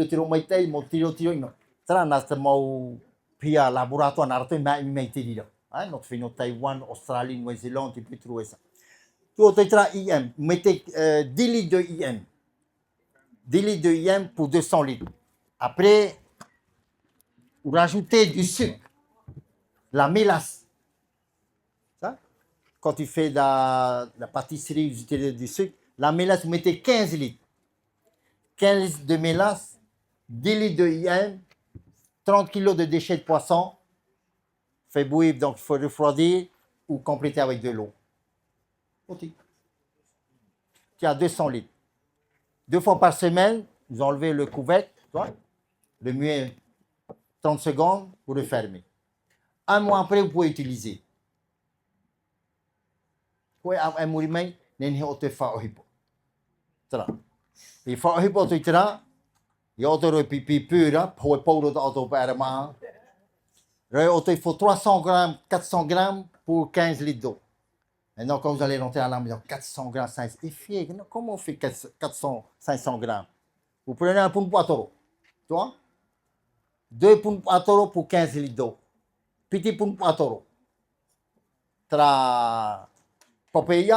dire, mon tiro, ça, notre laboratoire, notre phénomène Taïwan, Australie, Nouvelle-Zélande, tu peux trouver ça. Tout le IM, vous mettez 10 litres de IM. 10 litres de IM pour 200 litres. Après, vous rajoutez du sucre, la mélasse. quand tu fais de la pâtisserie, vous utilisez du sucre. La mélasse, vous mettez 15 litres. 15 litres de mélasse, 10 litres de IM, 30 kg de déchets de poisson. Fait bouillir, donc il faut refroidir ou compléter avec de l'eau. Tu as 200 litres. 2 fois par semaine, vous enlevez le couvercle, le muet 30 secondes, vous le fermez. Un mois après, vous pouvez utiliser. Vous un mois mais n'en a pas il faut que tu aies il y a pipi pur, pour pauvre d'auto perma. Il faut 300 grammes, 400 grammes pour 15 litres d'eau. Maintenant, quand vous allez rentrer à la maison, 400 grammes, 500 grammes. Comment on fait 400, 500 grammes? Vous prenez un pound poitoro. Tu vois? 2 pound poitoro pour 15 litres d'eau. Petit pound poitoro. Tra Popeye.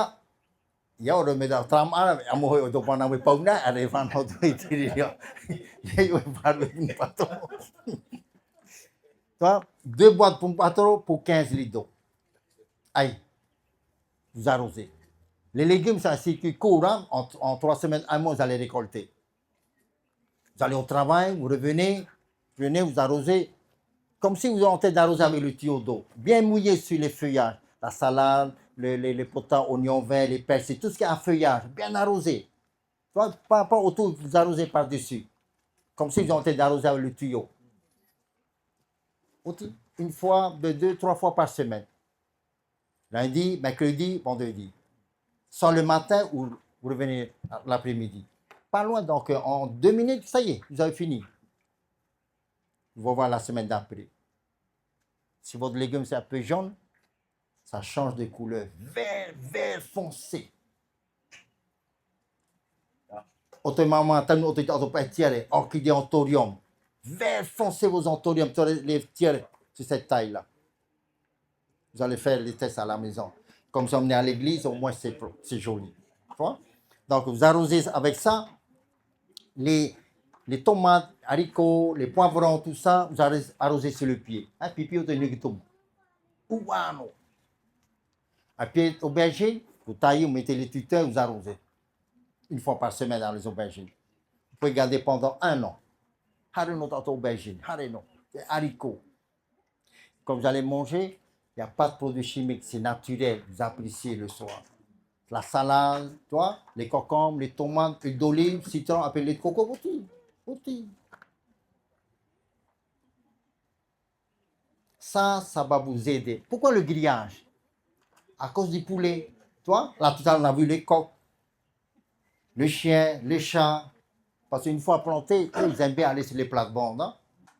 Il y a le médaille tram arabe, à moi, au dépend d'un peu de arrive en autre il y a un bateau. Toi, 2 boîtes pour bateau pour 15 litres d'eau. Aïe, vous arrosez. Les légumes, c'est un circuit court, hein? En 3 semaines, 1 mois, vous allez récolter. Vous allez au travail, vous revenez, vous arrosez, comme si vous étiez d'arroser avec le tuyau d'eau, bien mouillé sur les feuillages, la salade, les potats, oignons verts, les persil, tout ce qui a un feuillage, bien arrosé. Pas autour, vous arrosez par-dessus. Comme si vous étiez d'arroser avec le tuyau. Une fois, 2, 3 fois par semaine. Lundi, mercredi, vendredi. Sans le matin ou vous revenez l'après-midi. Pas loin, donc en 2 minutes, ça y est, vous avez fini. Vous allez voir la semaine d'après. Si votre légume c'est un peu jaune, ça change de couleur. Vert foncé. Autrement, orchidée anthurium. Vert foncé vos anthuriums, les tiers de cette taille-là. Vous allez faire les tests à la maison. Comme ça, on est à l'église, au moins c'est joli. Donc, vous arrosez avec ça les tomates, haricots, les poivrons, tout ça, vous arrosez sur le pied. Un pipi de négatum. Ouano. Un pied aubergine, vous taillez, vous mettez les tuteurs, vous arrosez. Une fois par semaine dans les aubergines. Vous pouvez garder pendant 1 an. Harino dans aubergine, harino, haricots. Quand vous allez manger, il n'y a pas de produits chimiques, c'est naturel, vous appréciez le soir. La salade, toi, les concombres, les tomates, l'huile d'olive, citron, appelé de coco, outil. Ça va vous aider. Pourquoi le grillage? À cause du poulet. Toi, là, tout à l'heure, on a vu les coqs, le chien, les chats. Parce qu'une fois plantés, ils aiment bien aller sur les plates-bandes. Hein?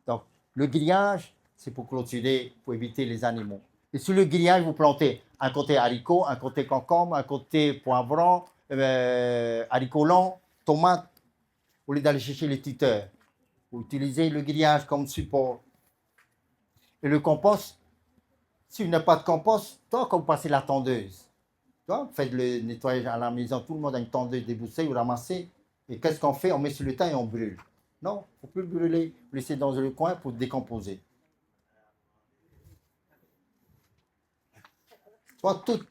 Donc, le grillage, c'est pour clôturer, pour éviter les animaux. Et sur le grillage, vous plantez un côté haricot, un côté concombre, un côté poivron, haricots longs, tomates. Au lieu d'aller chercher les tuteurs, vous utilisez le grillage comme support. Et le compost, si vous n'avez pas de compost, toi, quand vous passez la tondeuse, toi, vous faites le nettoyage à la maison, tout le monde a une tondeuse déboussée, vous ramassez. Et qu'est-ce qu'on fait? On met sur le tas et on brûle. Non, il ne faut plus brûler, vous laissez dans le coin pour décomposer.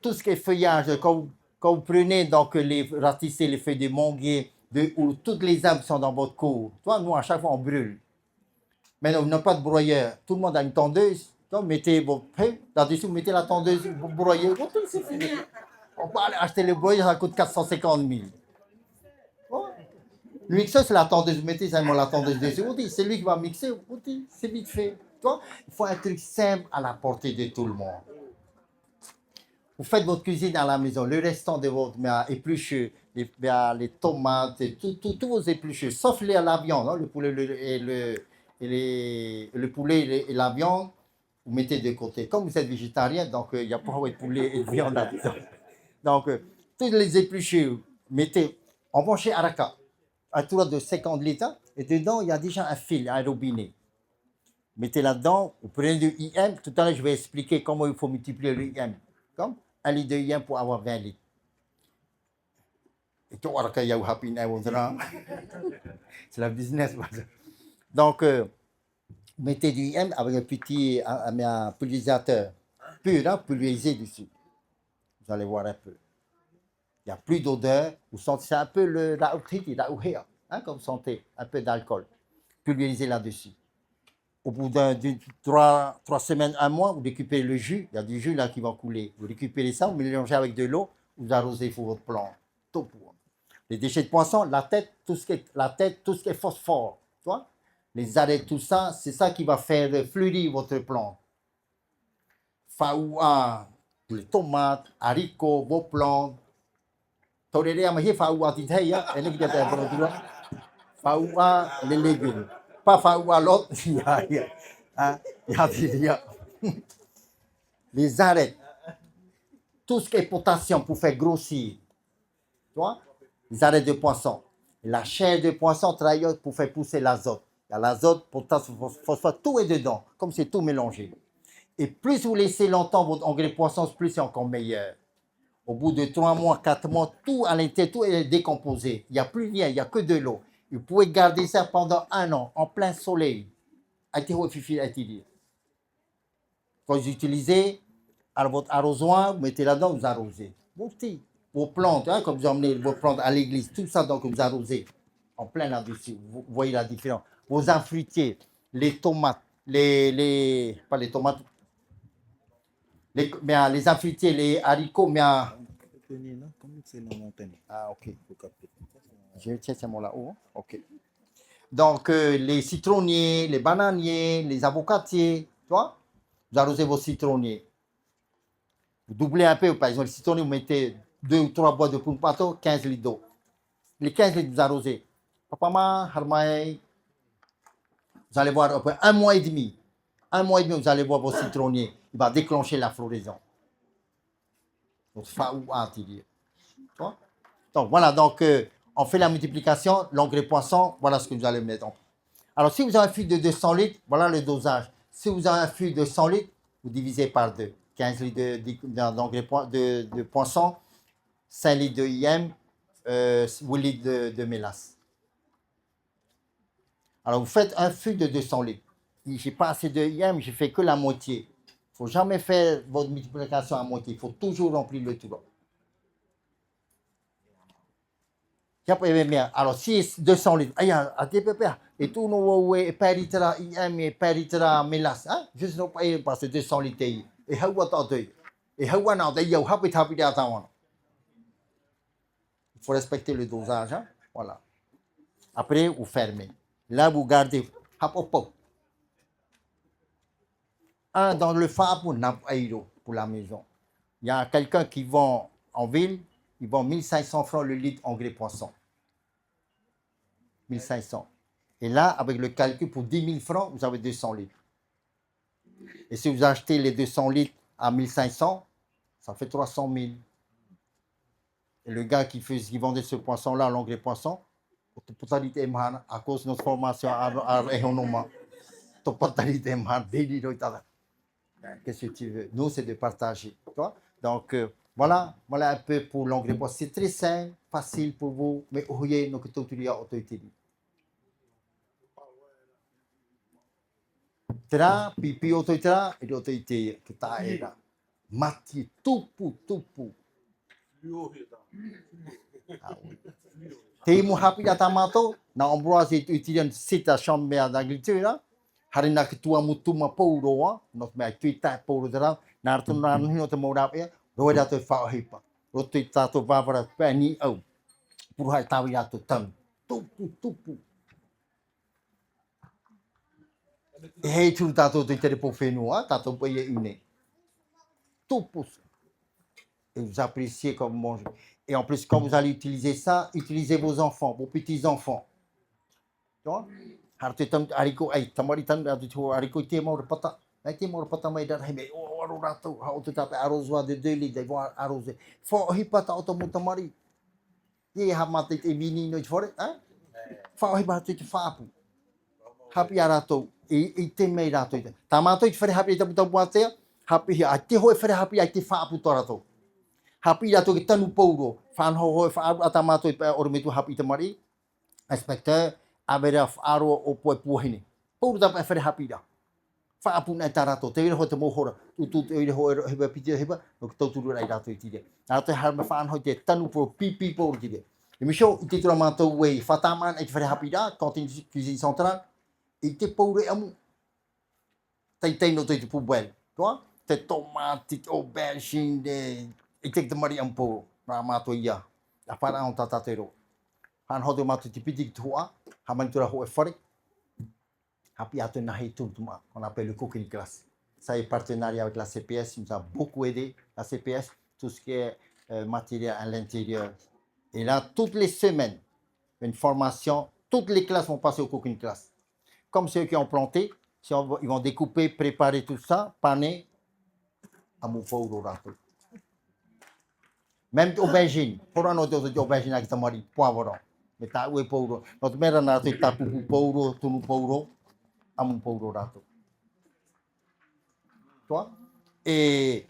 Tout ce qui est feuillage, quand vous prenez, donc, ratissez les feuilles de manguier, ou toutes les arbres sont dans votre cour. Nous, à chaque fois, on brûle. Mais non, vous n'avez pas de broyeur. Tout le monde a une tondeuse. Donc, mettez vos feuilles, là-dessus, vous mettez la tondeuse, vous broyez. C'est fini. On peut aller acheter le broyeur, ça coûte 450 000. Le mixeur, c'est la tondeuse. Vous mettez seulement la tondeuse dessus. C'est lui qui va mixer. C'est vite fait. Il faut un truc simple à la portée de tout le monde. Vous faites votre cuisine à la maison, le restant de votre épluchures, les tomates, tous vos épluchures, sauf la viande, hein, le poulet le poulet et la viande, vous mettez de côté. Comme vous êtes végétarien, donc il n'y a pas de poulet et de viande là-dedans. Donc, toutes les épluchures, mettez, on va chez Araka, un tour de 50 litres, et dedans, il y a déjà un fil, un robinet. Mettez là-dedans, vous prenez du IM, tout à l'heure, je vais expliquer comment il faut multiplier le IM. Comme 1 litre de IM pour avoir 20 litres. Et toi, il y a c'est la business. Donc, mettez du IM avec un petit pulvérisateur pur, hein, pulvérisé dessus. Vous allez voir un peu. Il n'y a plus d'odeur. Vous sentez, c'est un peu la ouhéa, hein, comme vous sentez, un peu d'alcool. Pulvérisez là-dessus. Au bout de 3 semaines, 1 mois, vous récupérez le jus. Il y a du jus là qui va couler. Vous récupérez ça, vous mélangez avec de l'eau, vous arrosez pour votre plante. Tout pour. Les déchets de poisson, la tête, tout ce qui est phosphore. Tu vois? Les arêtes, tout ça, c'est ça qui va faire fleurir votre plante. Faoua, les tomates, haricots, vos plantes. Torere ama hi faoua titeia, et les faoua, les légumes. Pas faoua l'autre, les arêtes, tout ce qui est potassium pour faire grossir. Tu vois? Les arêtes de poisson. La chair de poisson travaille pour faire pousser l'azote. Il y a l'azote, potassium, phosphate, tout est dedans, comme c'est tout mélangé. Et plus vous laissez longtemps votre engrais poisson, plus c'est encore meilleur. Au bout de 3 mois, 4 mois, tout à l'intérieur, tout est décomposé. Il n'y a plus rien, il n'y a que de l'eau. Vous pouvez garder ça pendant 1 an, en plein soleil. Quand vous utilisez votre arrosoir, vous mettez là-dedans, vous arrosez. Vos plantes, hein, comme vous emmenez vos plantes à l'église, tout ça, donc vous arrosez en plein là-dessus. Vous voyez la différence. Vos arbres fruitiers, les tomates, pas les tomates, les arbres fruitiers, les haricots, ah, ok. Je tiens ce mot-là-haut. Ok. Donc, les citronniers, les bananiers, les avocatiers, tu vois, vous arrosez vos citronniers. Vous doublez un peu, par exemple, les citronniers, vous mettez 2 ou 3 boîtes de pumpato, 15 litres d'eau. Les 15 litres, vous arrosez. Papama, harmaï. Vous allez voir, après 1 mois et demi, vous allez voir vos citronniers. Il va déclencher la floraison. Donc, voilà, donc, on fait la multiplication, l'engrais poisson, voilà ce que vous allez mettre. Alors, si vous avez un fût de 200 litres, voilà le dosage. Si vous avez un fût de 100 litres, vous divisez par 2. 15 litres d'engrais de poisson, 5 litres de IM, 8 litres de mélasse. Alors, vous faites un fût de 200 litres. Je n'ai pas assez de IM, je fais que la moitié. Il ne faut jamais faire votre multiplication à moitié. Il faut toujours remplir le tout. Alors, si 200 litres, et tout nous peritra IM et peritra mélasse, hein? Juste nous payer parce que 200 litres. Et il faut respecter le dosage. Hein? Voilà. Après, vous fermez. Là, vous gardez. Dans le phare pour la maison. Il y a quelqu'un qui vend en ville, il vend 1500 francs le litre engrais poisson. 1500. Et là, avec le calcul, pour 10 000 francs, vous avez 200 litres. Et si vous achetez les 200 litres à 1500, ça fait 300 000. Et le gars qui vendait ce poisson-là, l'engrais poisson, à cause de notre formation à Réhonoma, qu'est-ce que tu veux? Nous, c'est de partager. Donc, voilà un peu pour l'engrais poisson. C'est très simple, facile pour vous, mais oubliez nos autorités. Tra, pipi autorité, et autorité que ta era. Mati, tupu. Te mu hapi atamato, na ambroise utilisant site à chambre d'agriculture, harina que tua mutuma pouroa, not me tuita poudra, nartuna no te morapia, roida te fa hipa. Rotita to vavara penny o. Pour haitawi ato tam. Tupu. Et tout tato de téléphone, tato paye une. Tout pousse. Et vous appréciez comme manger. Et en plus, quand vous allez utiliser ça, utilisez vos enfants, vos petits-enfants. Tu vois? Hariko, tamaritan, hariko, pata. Pata, mais arrosoir de 2 litres, ils vont arroser. Faut hipata automotamari. Il y a maté et vini, nous forêt, hein? Faut hipata te fapu. Happy arato. E te mei rato. Tamato i whare hapi tapu tapu atea, hapi a te hoe whare hapi a te whaapu torato. Hapi rato ki tanu pouro, whanho hoe whaapu a tamato i orometu hapi tamari, inspecteur, avera whaaro o poe puhine. Pouro tapu e whare hapi ra. whaapuna e tā rātou. Te ira hoi te mohora. Tu te ira hoi heba piti heba. No ki tauturu rai rātou i tire. Nā te harama whaanhoi te tanu po pipi po tire. E misho, i te tura mātou wei whatamana e te whare hapi rā, kantine cuisine centrale, i te paure amu. Tei no te pubel. Toa? Te tomati, te aubergine, i te mari amu po. Nā mātou ia. A whara on tata te ro. Whaanhoi te mātou te piti ki tua, hamani tura ho e whare. Hapi atu na hei tūtuma, on appelle le cooking class. Ça est partenariat avec la CPS, il nous a beaucoup aidé, la CPS, tout ce qui est matériel à l'intérieur. Et là, toutes les semaines, une formation, toutes les classes vont passer au cooking class. Comme ceux qui ont planté, ils vont découper, préparer tout ça, paner, à mon pauvre rato. Même aubergine, pour un autre aubergine avec ta mari, poivron. Mais t'as où est pauvre? Notre mère en a tout tapu pauvre, tout nous pauvre. À mon pauvre rato. Toi? Et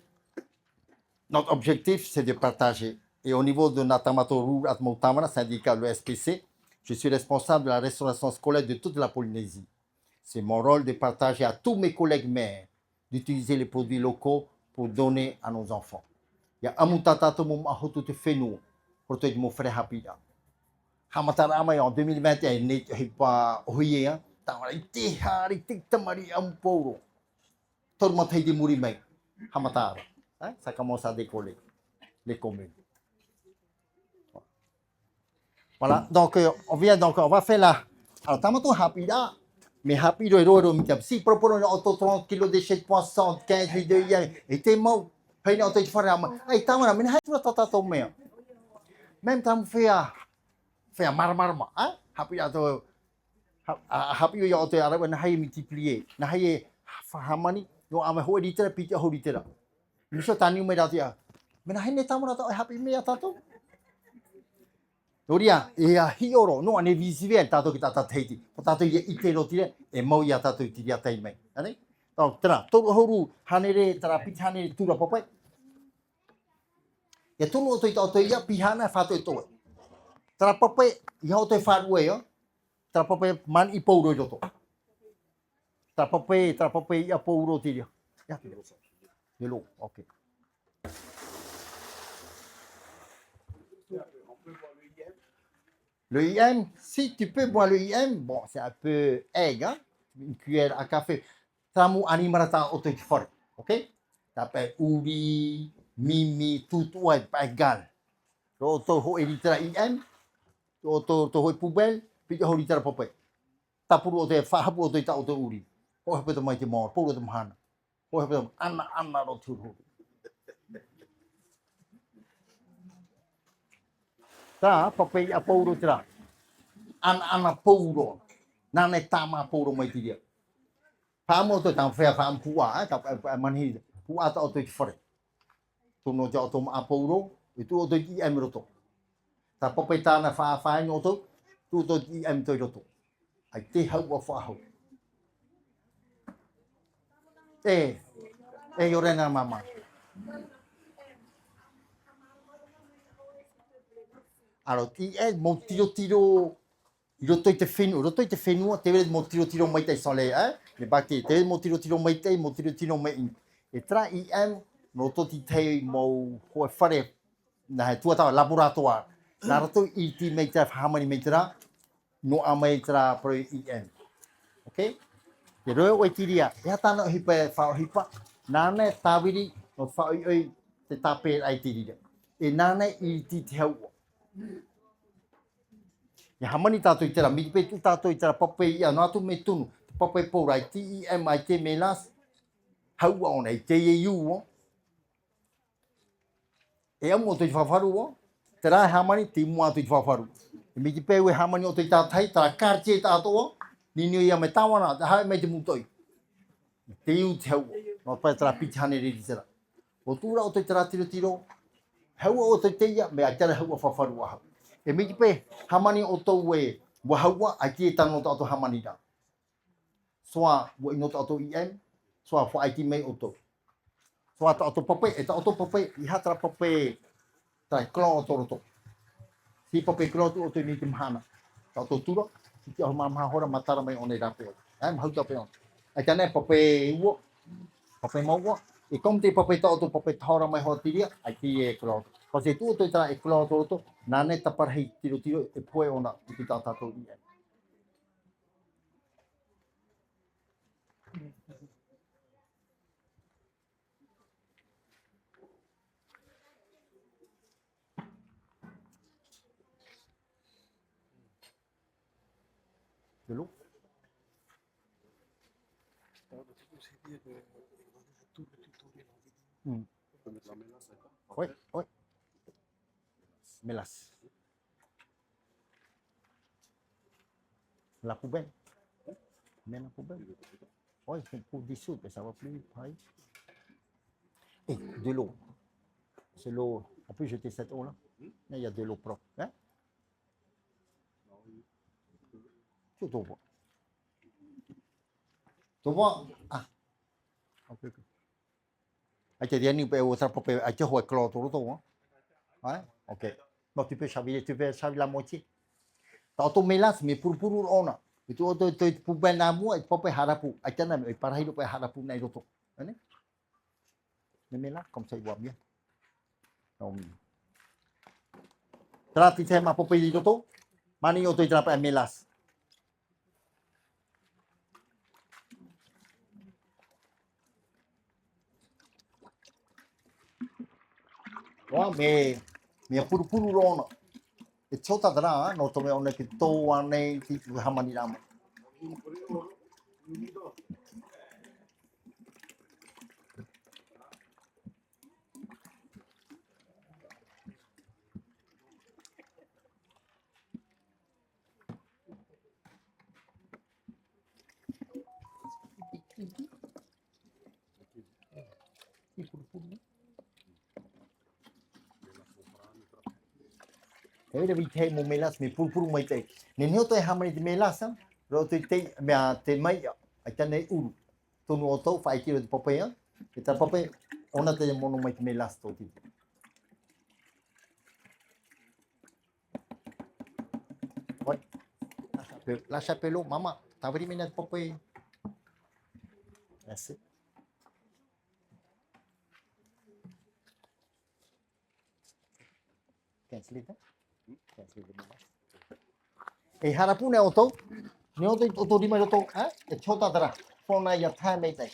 notre objectif, c'est de partager. Et au niveau de Natamato Rou Atmotamana, syndicat, le SPC, je suis responsable de la restauration scolaire de toute la Polynésie. C'est mon rôle de partager à tous mes collègues maires, d'utiliser les produits locaux pour donner à nos enfants. Il y a un tatato mon mahotu te fenu, pour te mon frère Hapida. Hamatarama en 2021, n'est pas ouïe, hein? I te hari te tamari am pouro. Torma tei de muri mai. Hamatara. Ça commence à décoller. Les communes. Voilà. Donc, on va faire là. Alors, tamato rapida. Mais rapido et roro mitam. Si propone auto 30 kg de chèque 75 litres de yen. Et t'es mort. Paye auto de farama. Ay, tamara, mais n'a pas tata mea. Même tam fait à marmarma. Hein? Rapida to. Hapi yo te ara na hai multiplier na hai hamani yo ame ho litera piti ho litera miso tani me datia me na hene tamara ta hapi me tato Doria e a hioro no ane visivel tato ki tata teiti tato ye itero tire e mo ya tato tiria tai mai ane to tra to horu hanere tra piti hanere tura popai e to no to to ya pihana fato to tra popai yo te faru yo Trapape man i pouro joto. Trapape i a pouro tiria. Ya te de l'eau, ok. Le IM, si tu peux boire le IM, bon, c'est un peu egg, hein? Une cuillère à café. Tramu animarata auto fort, ok? T'appelles uri, mimi, tout ouais, pas égal. Roto ho elitra IM, roto ho poubelle. Piti ho litera popai. Tapuru o te whahapu o te tau te uri. Ho hepe te mai te maor, pōro te mahana. Ho hepe te ana ro tūru. Tā, papai a pōro te rā. Ana pōro. Nāne tāma pōro mai te ria. Pāmo te tāma whea whaam pua, ka manhi, pua ta o te whare. Tono te o tōma a pōro, e tu o te i emiroto. Tā papai tāna whaai no tō, tu i am to roto. Ai te hau wa whahau. Yo rena mama. Aro ti mo tiro roto i te whenua, te were mo tiro mai tai sole, me baki, te mo tiro mai tai, mo tiro mai in. E tra i am, no toti te mo hoe whare, na he tuatawa laboratoire. Nā rato i ti mei te whahamani mei te rā, no a mei te rā pro IM. Ok? Te roe o e tiria, ea tāna hipa e whao hipa, nāne tāwiri no whao i te tāpē ai tiria. E nāne i ti te hau. E hamani tātou i te rā, mi pe tu tātou i te rā papai ia, no atu me tunu, te papai pōra i TEM ai te me las, hau ona i te EU. E amu o te whawharu o, te rā hamani, te mua atu i whawharu. E mi te pēwe hamani o te tātai, tā kārtie tātoa, nini o ia me tāwana, te hae mei te mutoi. Te iu te hau, no pai tera piti hane riri tera. O tūra o te tera tiro, haua o te teia, me a tera haua whawharu ahau. E mi te pē, hamani o tau e wahaua, a tie tano to ato hamani rā. Soa, wa inoto ato IM, soa whaiti mei o tau. Soa ta ato papai, e ta ato papai, i hatara papai, tai klon o toroto. Si papai klon tu o te ni te mahana. Ta ato tura, si te aho mamahora matara mai o nei rape o. Mahau tape on. Akan papai wo. Papai mau wo. E comme te papai to papai thora mai hotiria, aqui é cloro. Porque tu to tra e cloro to, nane tapar hei tiro e poe ona ki ta to ia. De l'eau. Oui, oui. Mélasse. La poubelle. Mets la poubelle. Oui, pour dissoudre, ça va plus pareil. Et de l'eau. C'est l'eau. On peut jeter cette eau-là. Il y a de l'eau propre. Hein? Tu vois. Tu vois? Ah. Ok. Ai te diani pe o trapo pe ai te hoa clo to to. Hein? Ok. Bon, tu peux chavirer la moitié. Tao to mélange, mais pour on a. Et tu to poubelle na mo, et pope harapu. Ai tana me para hido pe harapu na ido to. Hein? Le mélange comme ça il voit bien. Donc, tra ti te ma pope ido to. Mani o to tra pe mélange. Mais pour on a. E chota dra no to me ona ki to ane ki hamani rama. Thế là vì thế một melas mi pur mai te. Nên hiểu tôi hamani de melas á, rồi tôi te mea te mai ai ta nei uru. Tu no to fai kilo de papaya. E ta papaya ona te mono mai melas to ti. Oi. Lascia pelo, mamma. Tavri mina de papaya. That's it. Cancel it. Cancel it. E harapune auto. Ni auto di mai auto, e chota dra. Fona ya tha mai te.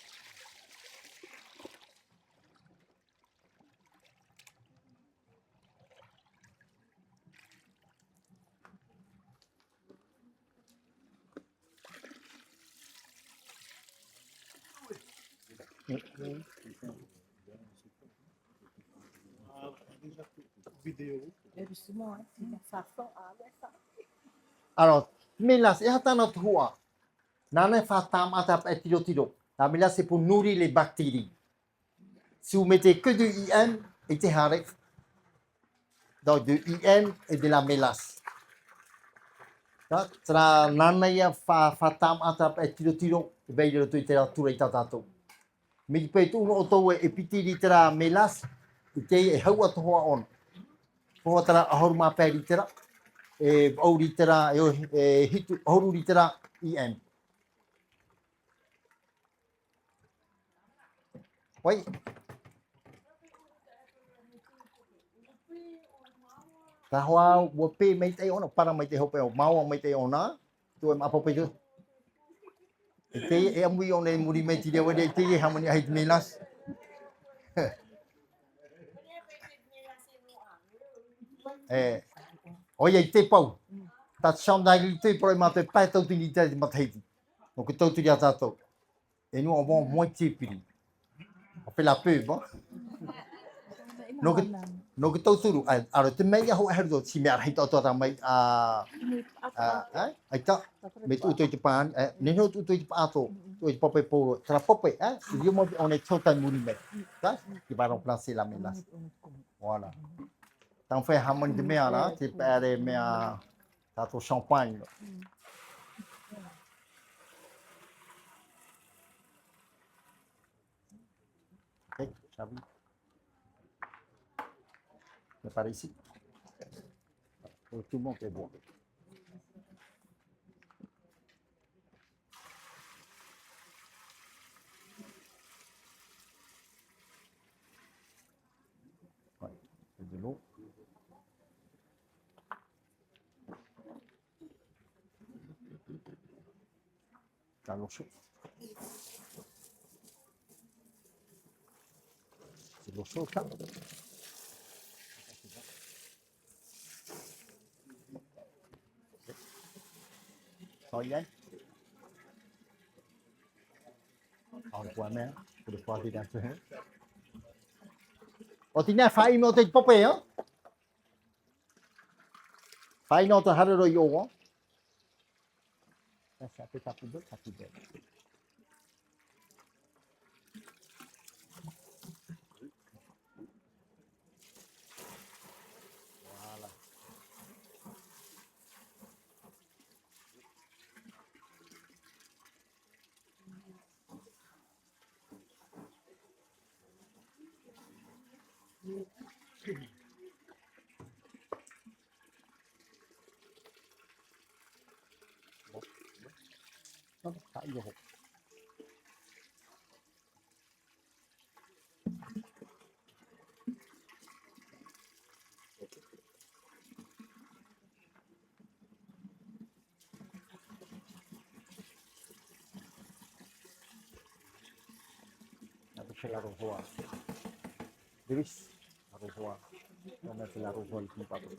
Alors, melas, et attends notre roi. Nana fatam atap et tiro. La melas, c'est pour nourrir les bactéries. Si vous mettez que de IM, et t'es harek. Donc, de IM et de la mélasse. Tra nana ya fatam atap et tiro. Veille le tuitera tura itatato. Mais peut être un auto et pitiri tra mélasse. Et t'es hawa toa on. Pour tra ahorma peritera. Et auritera, et hitu, auritera IM. Oui. Ta hoa wo pe mai te ona para mai te hope o mau mai te ona tu em apo pe tu te e amui ona muri mai te wa te e hamani ai melas oye te pau ta cham dai te pro ma te pa to tini te ma te o que to tu ya tato e no bon moitié pili on fait la pub hein no que to suru a te mai ho herdo si me ai to ta mai ai ta me tu te pan ne no tu te pa to tu pope po tra pope io mo on est total monument ça qui va remplacer la mélasse voilà t'en fais hamon de mer là tu peux mer ta to champagne ok ça va c'est par ici tout le monde est bon. l'eau. Dans l'eau chaude. C'est l'eau chaude, ça. Thôi vậy. Còn qua mẹ, tôi được qua thì đang chơi hết. Thì nè phải nó thì bóp bè á. Phải nó thì haru rồi yo. Nó sẽ phải tập bước tập đi. Nó thả vô hộp. C'è l'arrosoir. Devis l'arrosoir. On a fait l'arrosoir ici pas trop.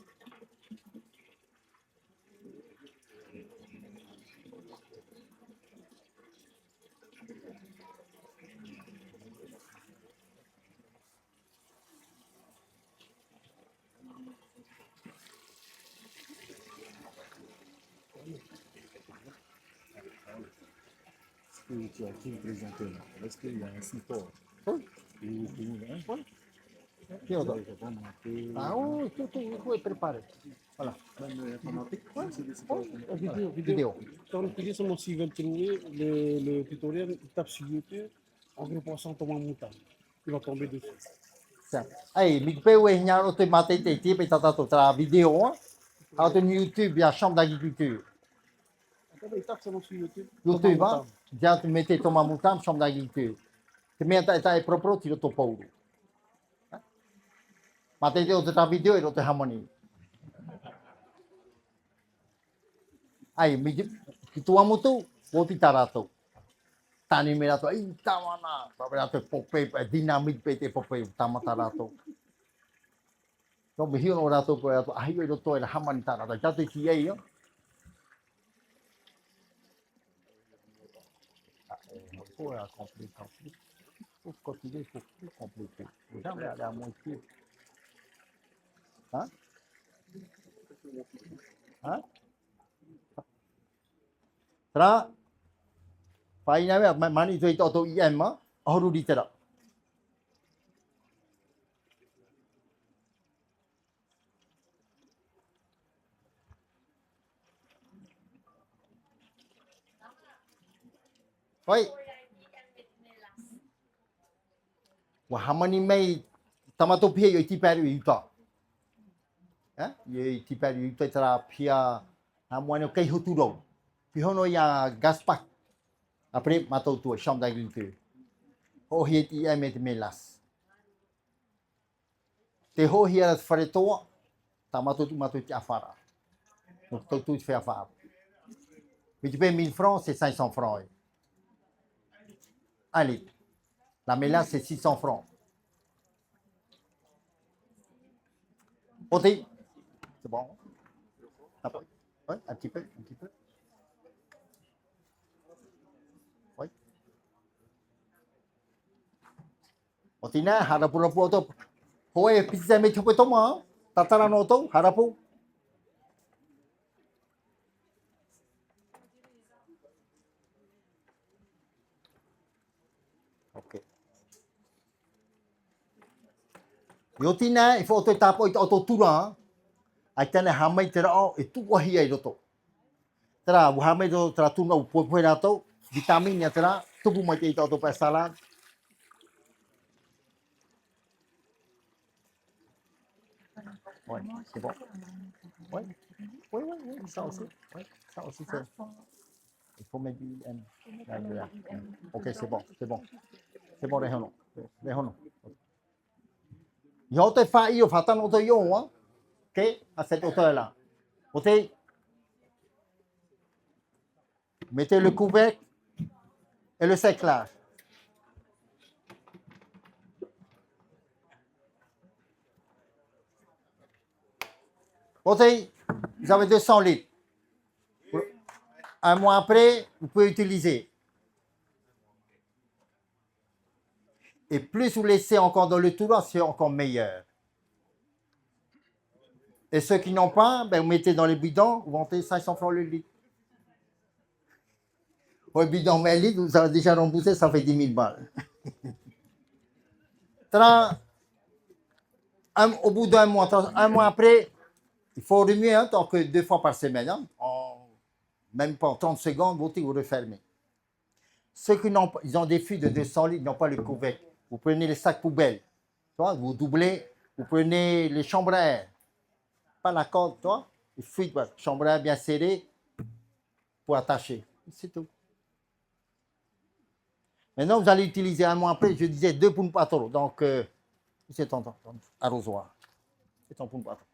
Est-ce que tu as qui présenté là? Est-ce qu'il y a un support? Oui. Oui. Che ho dato? Ah, oh, tutto è preparato. Voilà. Même informatique, vidéo. Dans le PDF, c'est aussi veulent trouver le tutoriel, il tape sur YouTube, en gros poisson tomate moutarde. Il va tomber dessus. Mi peux venir au matin et puis t'as ta vidéo. How to YouTube, la chambre d'agriculture. Attends, il tape seulement sur YouTube. YouTube, va? Già tu metti tomate moutarde, chambre d'agriculture. Tu mets ta proprio tiro to pauro. Ma te ho ta video e lo te harmony. Mi tu amo tu, voti tarato. Tani merato, tamana. Paperato pope, dinamit pete pope, tamatarato. No mi hiyo orato ko ato, io to era harmony tarato. Già tu ci io. Faut compliquer. Faut continuer, il faut plus compliquer. Jamais aller à moitié. Hein? Hein? Tra fai nave mani tuoi toto IM oru ditera. Oi. Wa hamani mai tamato pia yo ti per yuta. Ye ti per yuta tra pia hamuano kai hoturo. Pihono ya gaspak. Après mato tu chambre d'agriculture. Ho hiet IM et melas. Te ho hiet freto tamato tu mato ti afara. Donc tout fait afara. Mais tu payes 1000 francs, c'est 500 francs. Allez, la mélasse, c'est 600 francs. Ôtez. C'est bon. Oui, un petit peu, un petit peu. Oui. Ôtez, harapu auto. Hoé, pizza mais tu peux tomber. Tatarano auto, harapu. Ok. Yotina, il faut auto tapo auto tourant. Aitane hamai te rao e tuwahi ai roto. Tera, hamai do tera tuna upoe rato, vitamina tera, tupu mai te ito auto pa salad. Ouais, c'est bon. Oui, oui, oui, oui, ça aussi. Oui, ça aussi, c'est. Il faut mettre du M. Ok, c'est bon, c'est bon. C'est bon, Rehono. Rehono. Il y a autre faille, il faut attendre autre yon, hein. Ok, à cette hauteur-là. Ok. Mettez le couvercle et le cerclage. Ok, vous avez 200 litres. Un mois après, vous pouvez utiliser. Et plus vous laissez encore dans le tour, c'est encore meilleur. Et ceux qui n'ont pas, ben vous mettez dans les bidons, vous vendez 500 francs le litre. Pour le bidon 20 litres, vous avez déjà remboursé, ça fait 10 000 balles. Au bout d'un mois après, il faut remuer, hein, tant que 2 fois par semaine. Hein, même pas en 30 secondes, vous refermez. Ceux qui n'ont pas, ils ont des fûts de 200 litres, ils n'ont pas le couvercle. Vous prenez les sacs poubelles, toi, vous doublez, vous prenez les chambres à air, pas la corde, toi, les fuites, chambre à air bien serrée pour attacher. C'est tout. Maintenant, vous allez utiliser un mois après, je disais 2 pompes à taureau. Donc, c'est ton arrosoir. C'est ton pompe à taureau.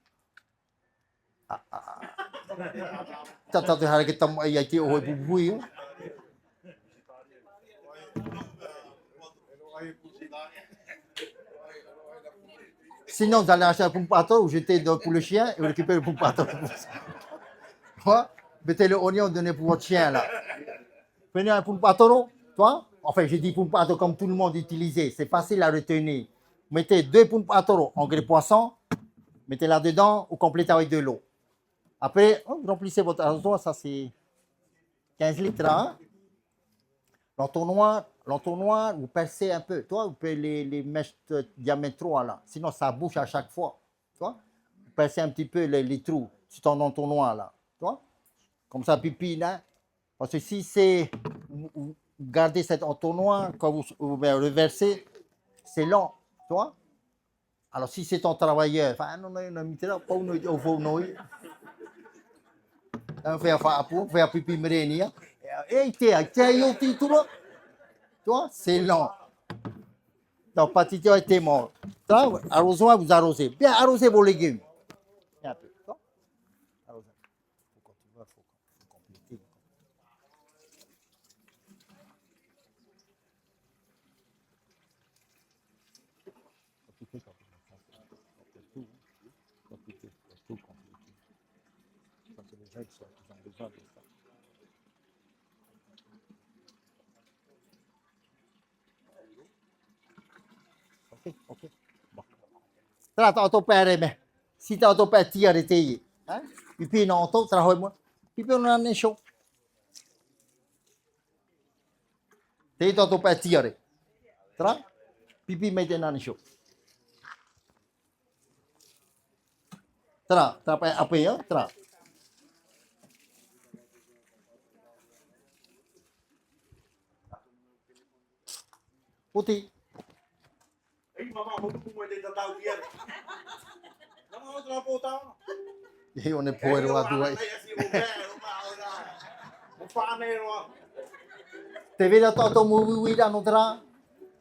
Sinon, vous allez acheter un pompe à taureau, vous jetez pour le chien et vous récupérez le pompe à taureau. Toi, mettez le oignon, donnez pour votre chien là. Prenez un pompe à taureau, toi. Enfin, je dis pompe à taureau comme tout le monde utilisait. C'est facile à retenir. Mettez 2 pompes à taureau en grès poisson. Mettez là-dedans ou complétez avec de l'eau. Après, vous remplissez votre arrosoir, ça c'est 15 litres. Hein? L'entonnoir, vous percez un peu. Toi, vous pouvez les mèches de diamètre 3 là. Sinon, ça bouche à chaque fois. Toi? Vous percez un petit peu les trous sur ton entonnoir là. Toi? Comme ça, pipi là. Parce que si c'est. Vous gardez cet entonnoir, quand vous reversez, c'est lent. Toi? Alors, si c'est ton travailleur, enfin, non, pas au fond, non. Faire pipi méreni. Et c'est lent. Donc, petit était mort. Arrosoir, vous arrosez. Bien arrosez vos légumes. Un peu. Arrosez. Il faut compléter. Ok. Bon. Tra auto pere me. Si ta auto pe ti are te. Hein? Pipi no auto tra hoi mo. Pipi non ne show. Te ta auto pe ti are. Tra? Pipi me te na ne show. Tra pe apa ya? Tra. Putih. Io ne puoi la tua. Te veda toto mu da no tra.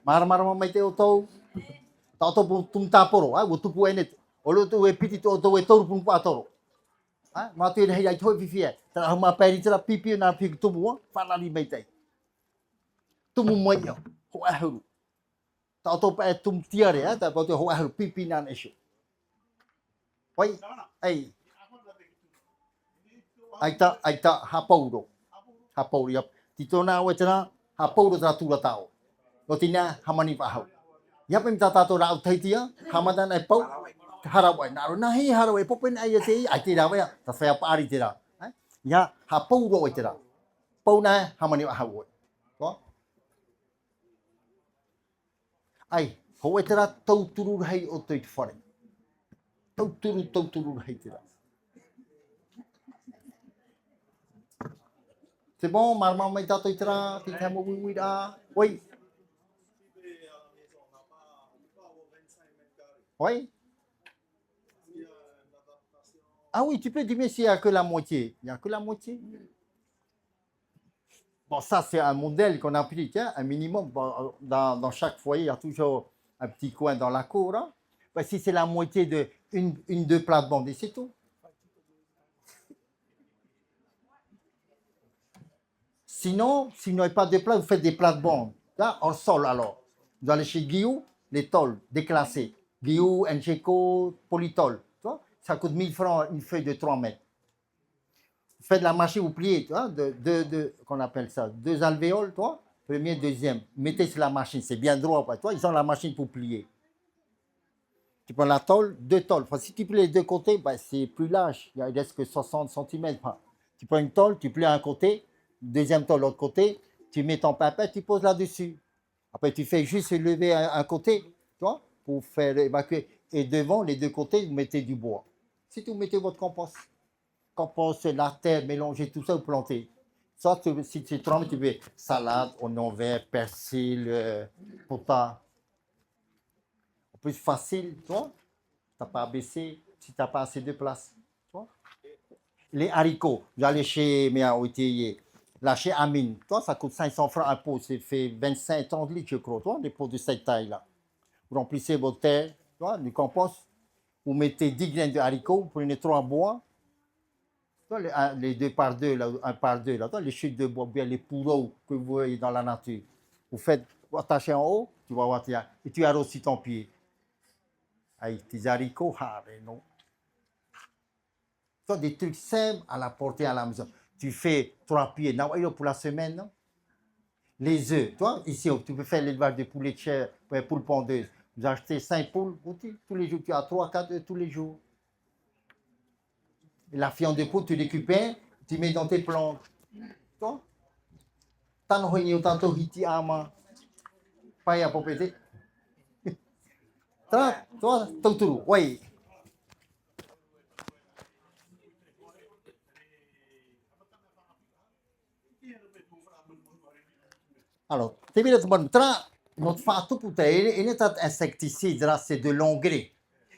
Mar mai te auto. Toto tum taporo, wo tu pu enet. Olo tu e piti to e toru pun patoro. Ah, ma tu ne hai toi fifia. Tra ma peri tra pipi na pi tu mu, fa la ni mai te. Tu mu mai yo. Ho ahu. Toto pe tum tiare, ta po tu ho ahu pipi na issue. Oi, ai. Aita hapauro. Hapauro yap. Titona wetana hapauro tra tu la tao. Lotina hamani pa hau. Yap em ta to ra thai tia, hamadan ai pau. Harawai na na hi harawai popen ai te ai te ra wa ta fa pa ri te ra. Ya hapauro ai te ra. Pau na hamani pa hau. Có. Ai, ho ai te ra tau turu hai o te whare. Tau turu hai te ra. C'est bon, marma mai tato itra, ti tamo oui da. Oui. Oui. Ah oui, tu peux diminuer s'il n'y a que la moitié. Il n'y a que la moitié. Bon, ça, c'est un modèle qu'on applique, hein, un minimum. Dans chaque foyer, il y a toujours un petit coin dans la cour. Hein. Ben, si c'est la moitié de deux plates-bandes, c'est tout. Sinon, s'il n'y a pas de plates, vous faites des plates-bandes. Là, en sol alors. Vous allez chez Guillaume, les tôles déclassées. Guillaume, Encheco, Polytol. Tu vois, ça coûte 1000 francs une feuille de 3 mètres. Vous faites la machine, vous pliez, tu vois, qu'on appelle ça, 2 alvéoles, toi, premier, deuxième. Mettez sur la machine, c'est bien droit, toi, ils ont la machine pour plier. Tu prends la tôle, 2 tôles. Enfin, si tu plies les deux côtés, ben, c'est plus large, il reste que 60 cm. Enfin, tu prends une tôle, tu plies un côté, deuxième tôle l'autre côté, tu mets ton papier, tu poses là-dessus. Après, tu fais juste lever un côté, tu vois, pour faire évacuer. Et devant, les deux côtés, vous mettez du bois. Si vous mettez votre compost. Compost, la terre, mélanger tout ça, vous plantez. Ça, si tu trembles, tu veux salade, oignon vert, persil, potas. En plus facile, tu vois. Tu n'as pas à baisser si tu n'as pas assez de place. Tu vois? Les haricots, j'allais chez là chez Amine, toi, ça coûte 500 francs un pot, c'est fait 25-30 litres, je crois, toi, des pots de cette taille-là. Vous remplissez votre terre, tu vois, du compost, vous mettez 10 graines de haricots, vous prenez 3 bois, les 2 par 2, là, 1 par 2, là, les chutes de bois, bien les pourreaux que vous voyez dans la nature. Vous faites, vous attachez en haut, tu vas voir, et tu arroses sur ton pied. Avec tes haricots, non. Tu as des trucs simples à la portée à la maison. Tu fais 3 pieds pour la semaine, non? Les œufs, toi, ici, tu peux faire l'élevage de poulets de chair, poules pondeuses. Vous achetez 5 poules, tous les jours, tu as 3-4 œufs tous les jours. Et la fiente de poule, tu récupères, tu mets dans tes plantes. Toi, tant que tanto hiti ama, pas à popéter. Toi, tout, oui. Alors, tu veux dire, notre fatou pour il est un insecticide, c'est de l'engrais.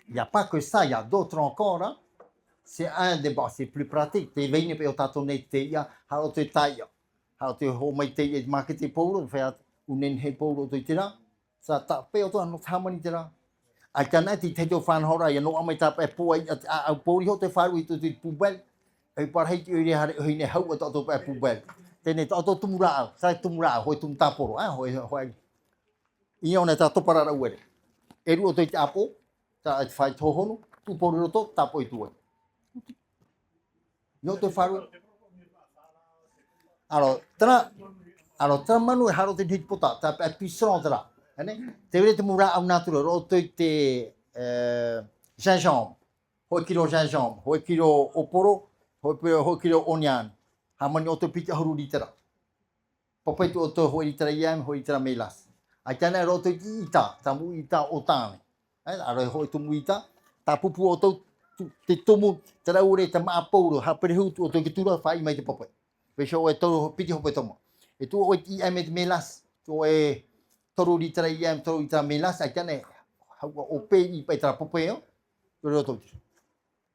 Il n'y a pas que ça, il y a d'autres encore. Hein. C'est un des bons, c'est plus pratique. Tu viens pour t'attendre, tu as tu tailles. Tu as tu marketing pour faire une pour tu tira. Ça t'a fait autant notre harmonie tira. À Canada, tu as fait un hora, il y a un métap et pour te faire oui, tu poubelle. Et par exemple, il y a une haut à poubelle. Thế nên tôi tung ra, sai tung ra, hồi tung ta por, hồi ion eta to para ra uere. Eru to apo, ta fai to hono, tu por to tapo itu. Yo te faru. Alors, manu haro te dit pota, ta puissant là. Te vede te mura au naturel, o te gingembre. Hoi kilo gingembre, hoi kilo oporo, hoi kilo onion. Hamani o te pita haru litera. Papai tu o te hoi litera iam, hoi litera melas. Ai tana ro te ita, tamu ita o tane. Aro hoi tu ita, ta pupu o te tomu, te raure te maa pouro, ha perehu tu o te kitura whai mai te papai. Pesho e toru piti hope tomo. E tu o i ai me te melas, tu e toru litera iam, toru litera melas, ai tana o pe i pe tra papai o, ro to.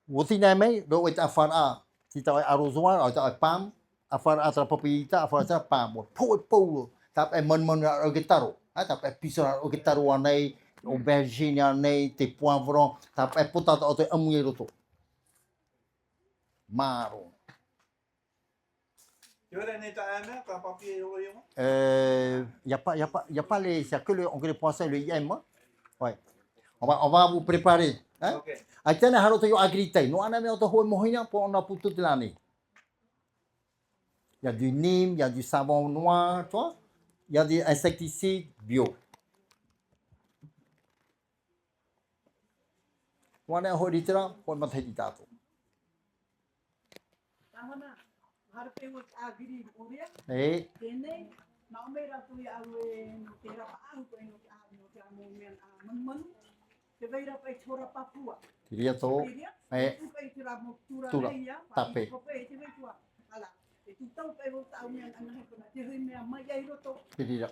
Woti nai mai, ro e ta whara, si ta arrozoar, o ta pam, a whara atra papai ita, a whara atra pam, po e pouro, ta e mon o ke taro. Ta e piso o ke taro anei, aubergine anei, te poivron, ta e potata o te amui roto. Maro. Il n'y a pas les, il y a que le, on les poissons, le IM. Hein? Ouais. On va vous préparer. Hein? Okay. Aïtana haroto yo agrité. Nous on a mis auto ho mohina pour on a pour toute l'année. Il y a du Nîmes, il y a du savon noir, tu vois? Il y a des insecticides bio. On a ho litera pour ma tête dato. Eh. Queria to eh tura tape. Queria.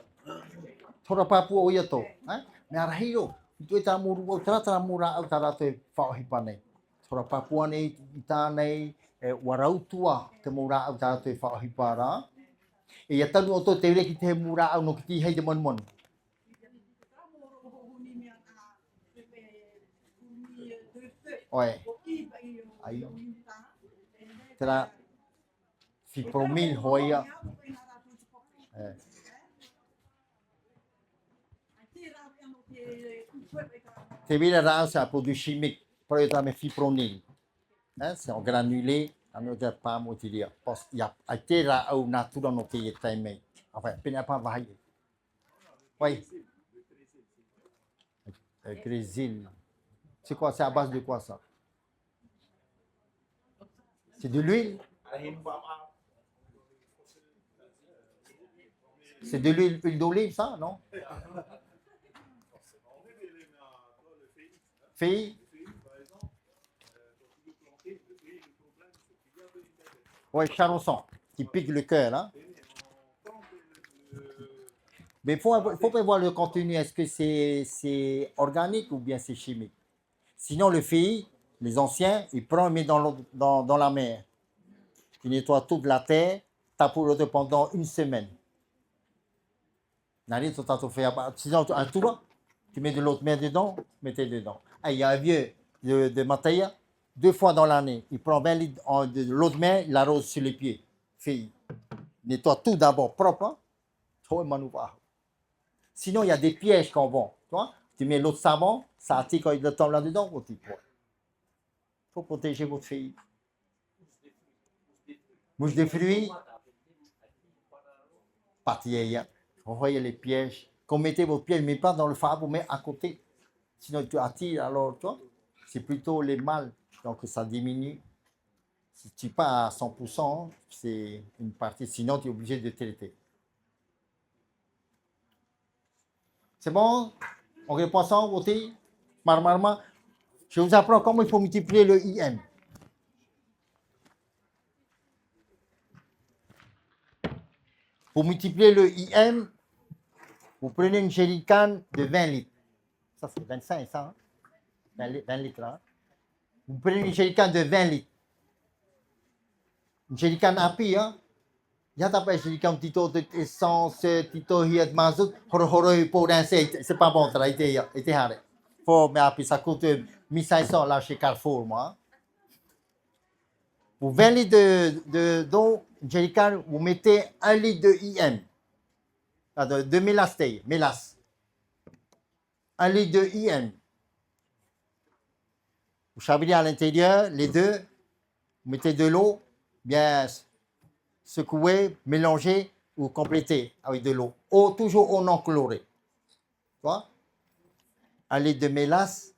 Tora papu o ia to, me arahiro. Tu eta muru o trata mura au tarate whauhi pane. Tora papua nei, ita nei, warautua te mura au tarate whauhi para. E ia tanu o to te ure ki te mura au no ki ti hei te mon mon. Ouais. Aïe. C'est la fipromil hoya. C'est bien c'est un produit chimique. Pour le fipronil. Hein, c'est en granulé. On ne peut pas m'utiliser. Parce qu'il y a été là où nature dans notre pays. Enfin, il n'y a pas de oui. Grésil. C'est quoi? C'est à base de quoi ça? C'est de l'huile? C'est de l'huile d'olive, ça, non? Fille? Oui, charosson, qui pique le cœur, hein? Mais il faut prévoir le contenu. Est-ce que c'est organique ou bien c'est chimique? Sinon, le fille, les anciens, ils prennent et mettent dans la mer. Tu nettoies toute la terre, tu pour pendant une semaine. Sinon, un tour, tu mets de l'autre mer dedans, mettez dedans. Ah, il y a un vieux de Mataya, 2 fois dans l'année, il prend 20 litres de l'autre mer, il arrose sur les pieds. Fille, nettoie tout d'abord propre. Hein? Sinon, il y a des pièges qu'on vend. Tu mets l'autre savon, ça attire quand il tombe là-dedans. Il faut protéger votre fille. Mouche de fruits, pâtier. Vous voyez les pièges. Quand vous mettez votre piège, mais pas dans le phare, vous mettez à côté. Sinon, tu attires, alors, toi, c'est plutôt les mâles. Donc, ça diminue. Si tu pas à 100%, c'est une partie. Sinon, tu es obligé de traiter. C'est bon? On répond ensemble, aussi? Marmarma. Je vous apprends comment il faut multiplier le IM. Pour multiplier le IM, vous prenez une jerrycan de 20 litres. Ça, c'est 25, ça. Hein? 20 litres. Hein? Vous prenez une jerrycan de 20 litres. Une jerrycan api, hein? Il y a pas jerrycan tito d'essence, tito hiat mazout, horo pour danser. C'est pas bon, ça a été haré. Faut, mais api, ça coûte 1500 là chez Carrefour, moi. Pour 20 litres d'eau, jerrycan, vous mettez 1 litre de IM. De mélasse, mélasse. 1 litre de IM. Vous chabillez à l'intérieur, les deux, vous mettez de l'eau, bien secouez, mélangez ou complétez avec de l'eau. Toujours eau non chlorée. Tu vois? 1 litre de mélasse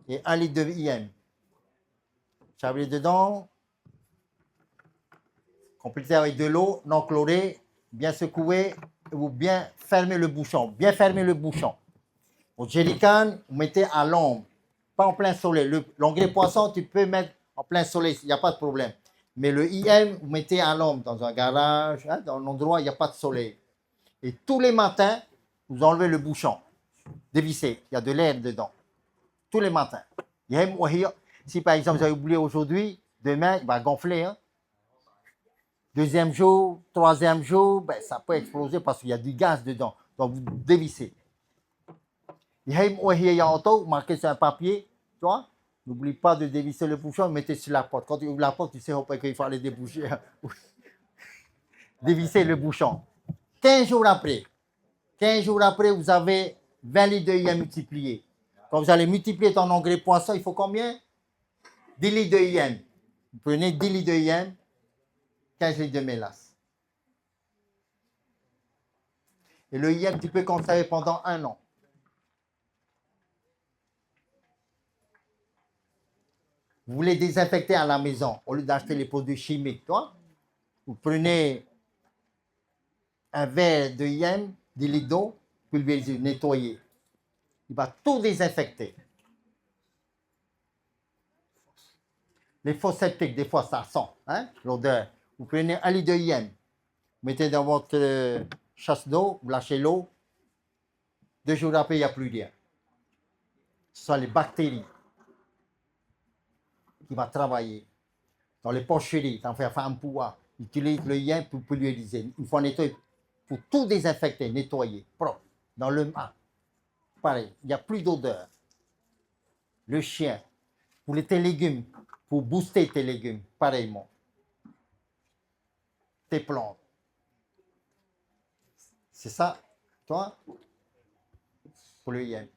et 1 litre de IM. Chabillez dedans, complétez avec de l'eau non chlorée, bien secouez ou bien fermez le bouchon. Bien fermer le bouchon. Au jerrycan, vous mettez à l'ombre. Pas en plein soleil. L'engrais poisson, tu peux mettre en plein soleil, il n'y a pas de problème. Mais le IM, vous mettez à l'ombre, dans un garage, hein, dans un endroit où il n'y a pas de soleil. Et tous les matins, vous enlevez le bouchon, dévissez, il y a de l'air dedans. Tous les matins. Si par exemple vous avez oublié aujourd'hui, demain, il va gonfler. Hein. Deuxième jour, troisième jour, ben, ça peut exploser parce qu'il y a du gaz dedans. Donc vous dévissez. Il y a un auto, marqué sur un papier, tu vois. N'oublie pas de dévisser le bouchon, mettez sur la porte. Quand tu ouvres la porte, tu sais qu'il faut aller déboucher. Dévisser le bouchon. 15 jours après, vous avez 20 litres de IM multipliés. Quand vous allez multiplier ton engrais poisson, il faut combien? 10 litres de IM. Vous prenez 10 litres de IM, 15 litres de mélasse. Et le IM, tu peux conserver pendant 1 an. Vous voulez désinfecter à la maison, au lieu d'acheter les produits chimiques, toi, vous prenez un verre de IM, 10 litres d'eau, pulvérisez, nettoyez. Il va tout désinfecter. Les fosses septiques, des fois, ça sent, hein, l'odeur. Vous prenez 1 litre de IM, vous mettez dans votre chasse d'eau, vous lâchez l'eau. 2 jours après, il n'y a plus rien. Ce sont les bactéries qui va travailler. Dans les pocheries, tu en fais un pouvoir. Utilise le IM pour pulvériser. Il faut nettoyer, pour tout désinfecter, nettoyer, propre. Dans le mât. Pareil, il n'y a plus d'odeur. Le chien, Pour tes légumes, pour booster tes légumes, pareillement. Tes plantes. C'est ça, toi, pour le yen.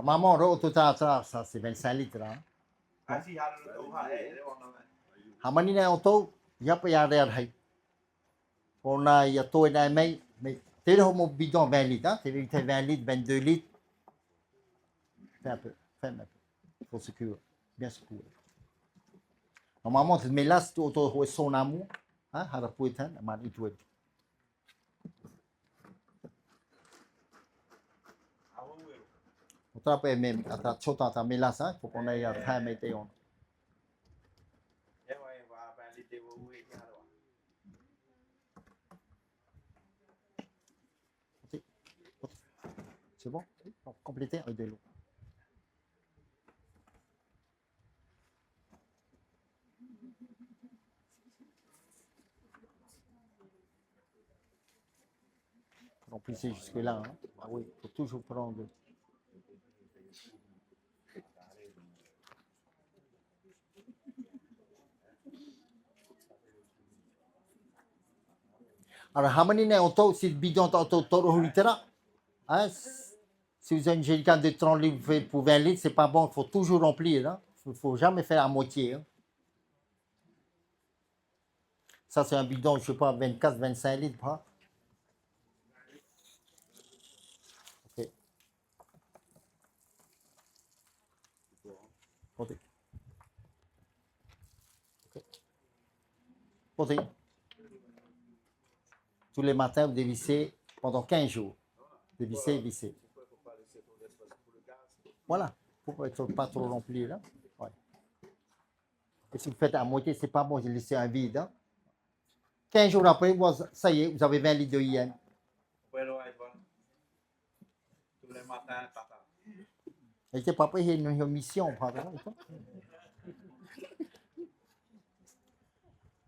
Maman, au total, ça c'est 25 litres. Hein? Hamani na auto, yap ya der hay. On a y a toi na mais t'es le homo bidon 20 litres, hein? T'es 20 litres, 22 litres. Fais un peu, fais un peu. Faut secouer, bien secouer. Normalement, tu mets là, c'est auto son amour, hein? Harapuitan, man itwed. Autant pas même, à chota ta mets là, ça, faut qu'on aille à faire mettre on. C'est bon? Donc, compléter avec de l'eau. Remplir jusque-là. Hein? Ah oui, il faut toujours prendre. Alors, hamani na auto, si le bidon auto litre, hein? Si vous avez une jerrycan de 30 litres pour 20 litres, c'est pas bon, il faut toujours remplir. Hein? Il ne faut jamais faire à moitié. Hein? Ça, c'est un bidon, je ne sais pas, 24, 25 litres. Hein? Ok. Posez. Okay. Posez. Tous les matins, vous dévissez pendant 15 jours. Dévissez, vissez. Voilà. Pour ne pas trop remplir. Hein? Ouais. Et si vous faites à moitié, c'est pas bon, j'ai laissé un vide. Hein? 15 jours après, ça y est, vous avez 20 litres de yen. Et c'est pas payé une mission, par exemple.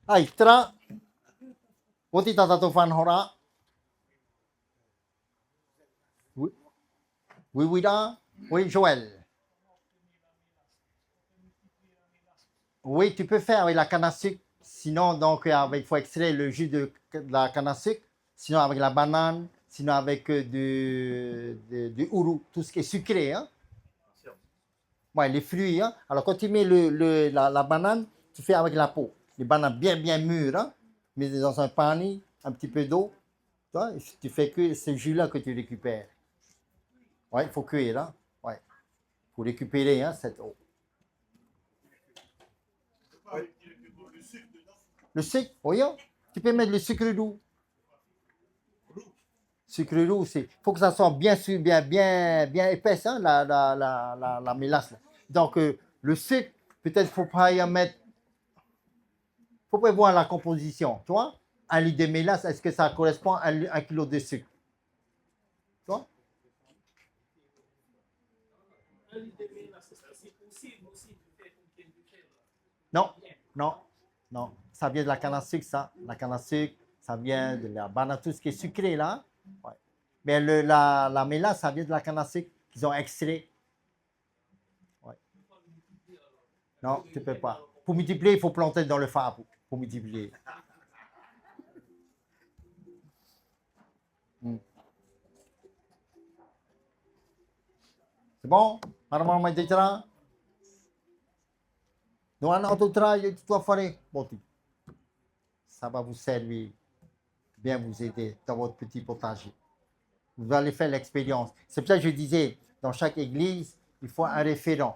Ai, tra. Oti tata fan hora. Oui, oui, oui, là. Oui, Joël. Oui, tu peux faire avec la canne à sucre. Sinon, donc, il faut extraire le jus de la canne à sucre. Sinon, avec la banane. Sinon, avec du ourou. Tout ce qui est sucré. Hein? Ouais, les fruits. Hein? Alors, quand tu mets la banane, tu fais avec la peau. Les bananes bien, bien mûres. Hein? Mets dans un panier, un petit peu d'eau. Tu fais que ce jus-là que tu récupères. Ouais, il faut cuire. Hein? Ouais. Pour récupérer hein, cette eau. Le sucre, oui, hein? Tu peux mettre le sucre roux. Sucre roux, il faut que ça soit bien épaisse, hein, la mélasse. Donc, le sucre, peut-être faut pas y en mettre. Faut pas voir la composition, tu vois? Un litre de mélasse, est-ce que ça correspond à 1 kilo de sucre? Tu vois? Non, non, non. Ça vient de la canne à sucre, ça. La canne à sucre, ça vient de la banane, tout ce qui est sucré, là. Ouais. Mais la mélasse, ça vient de la canne à sucre qu'ils ont extrait. Ouais. Non, tu ne peux pas. Pour multiplier, il faut planter dans le phare pour multiplier. C'est bon? Maraming may ditra. Donc, un autre travail, tu dois faire. Bon, ça va vous servir, bien vous aider dans votre petit potager. Vous allez faire l'expérience. C'est pour ça que je disais, dans chaque église, il faut un référent.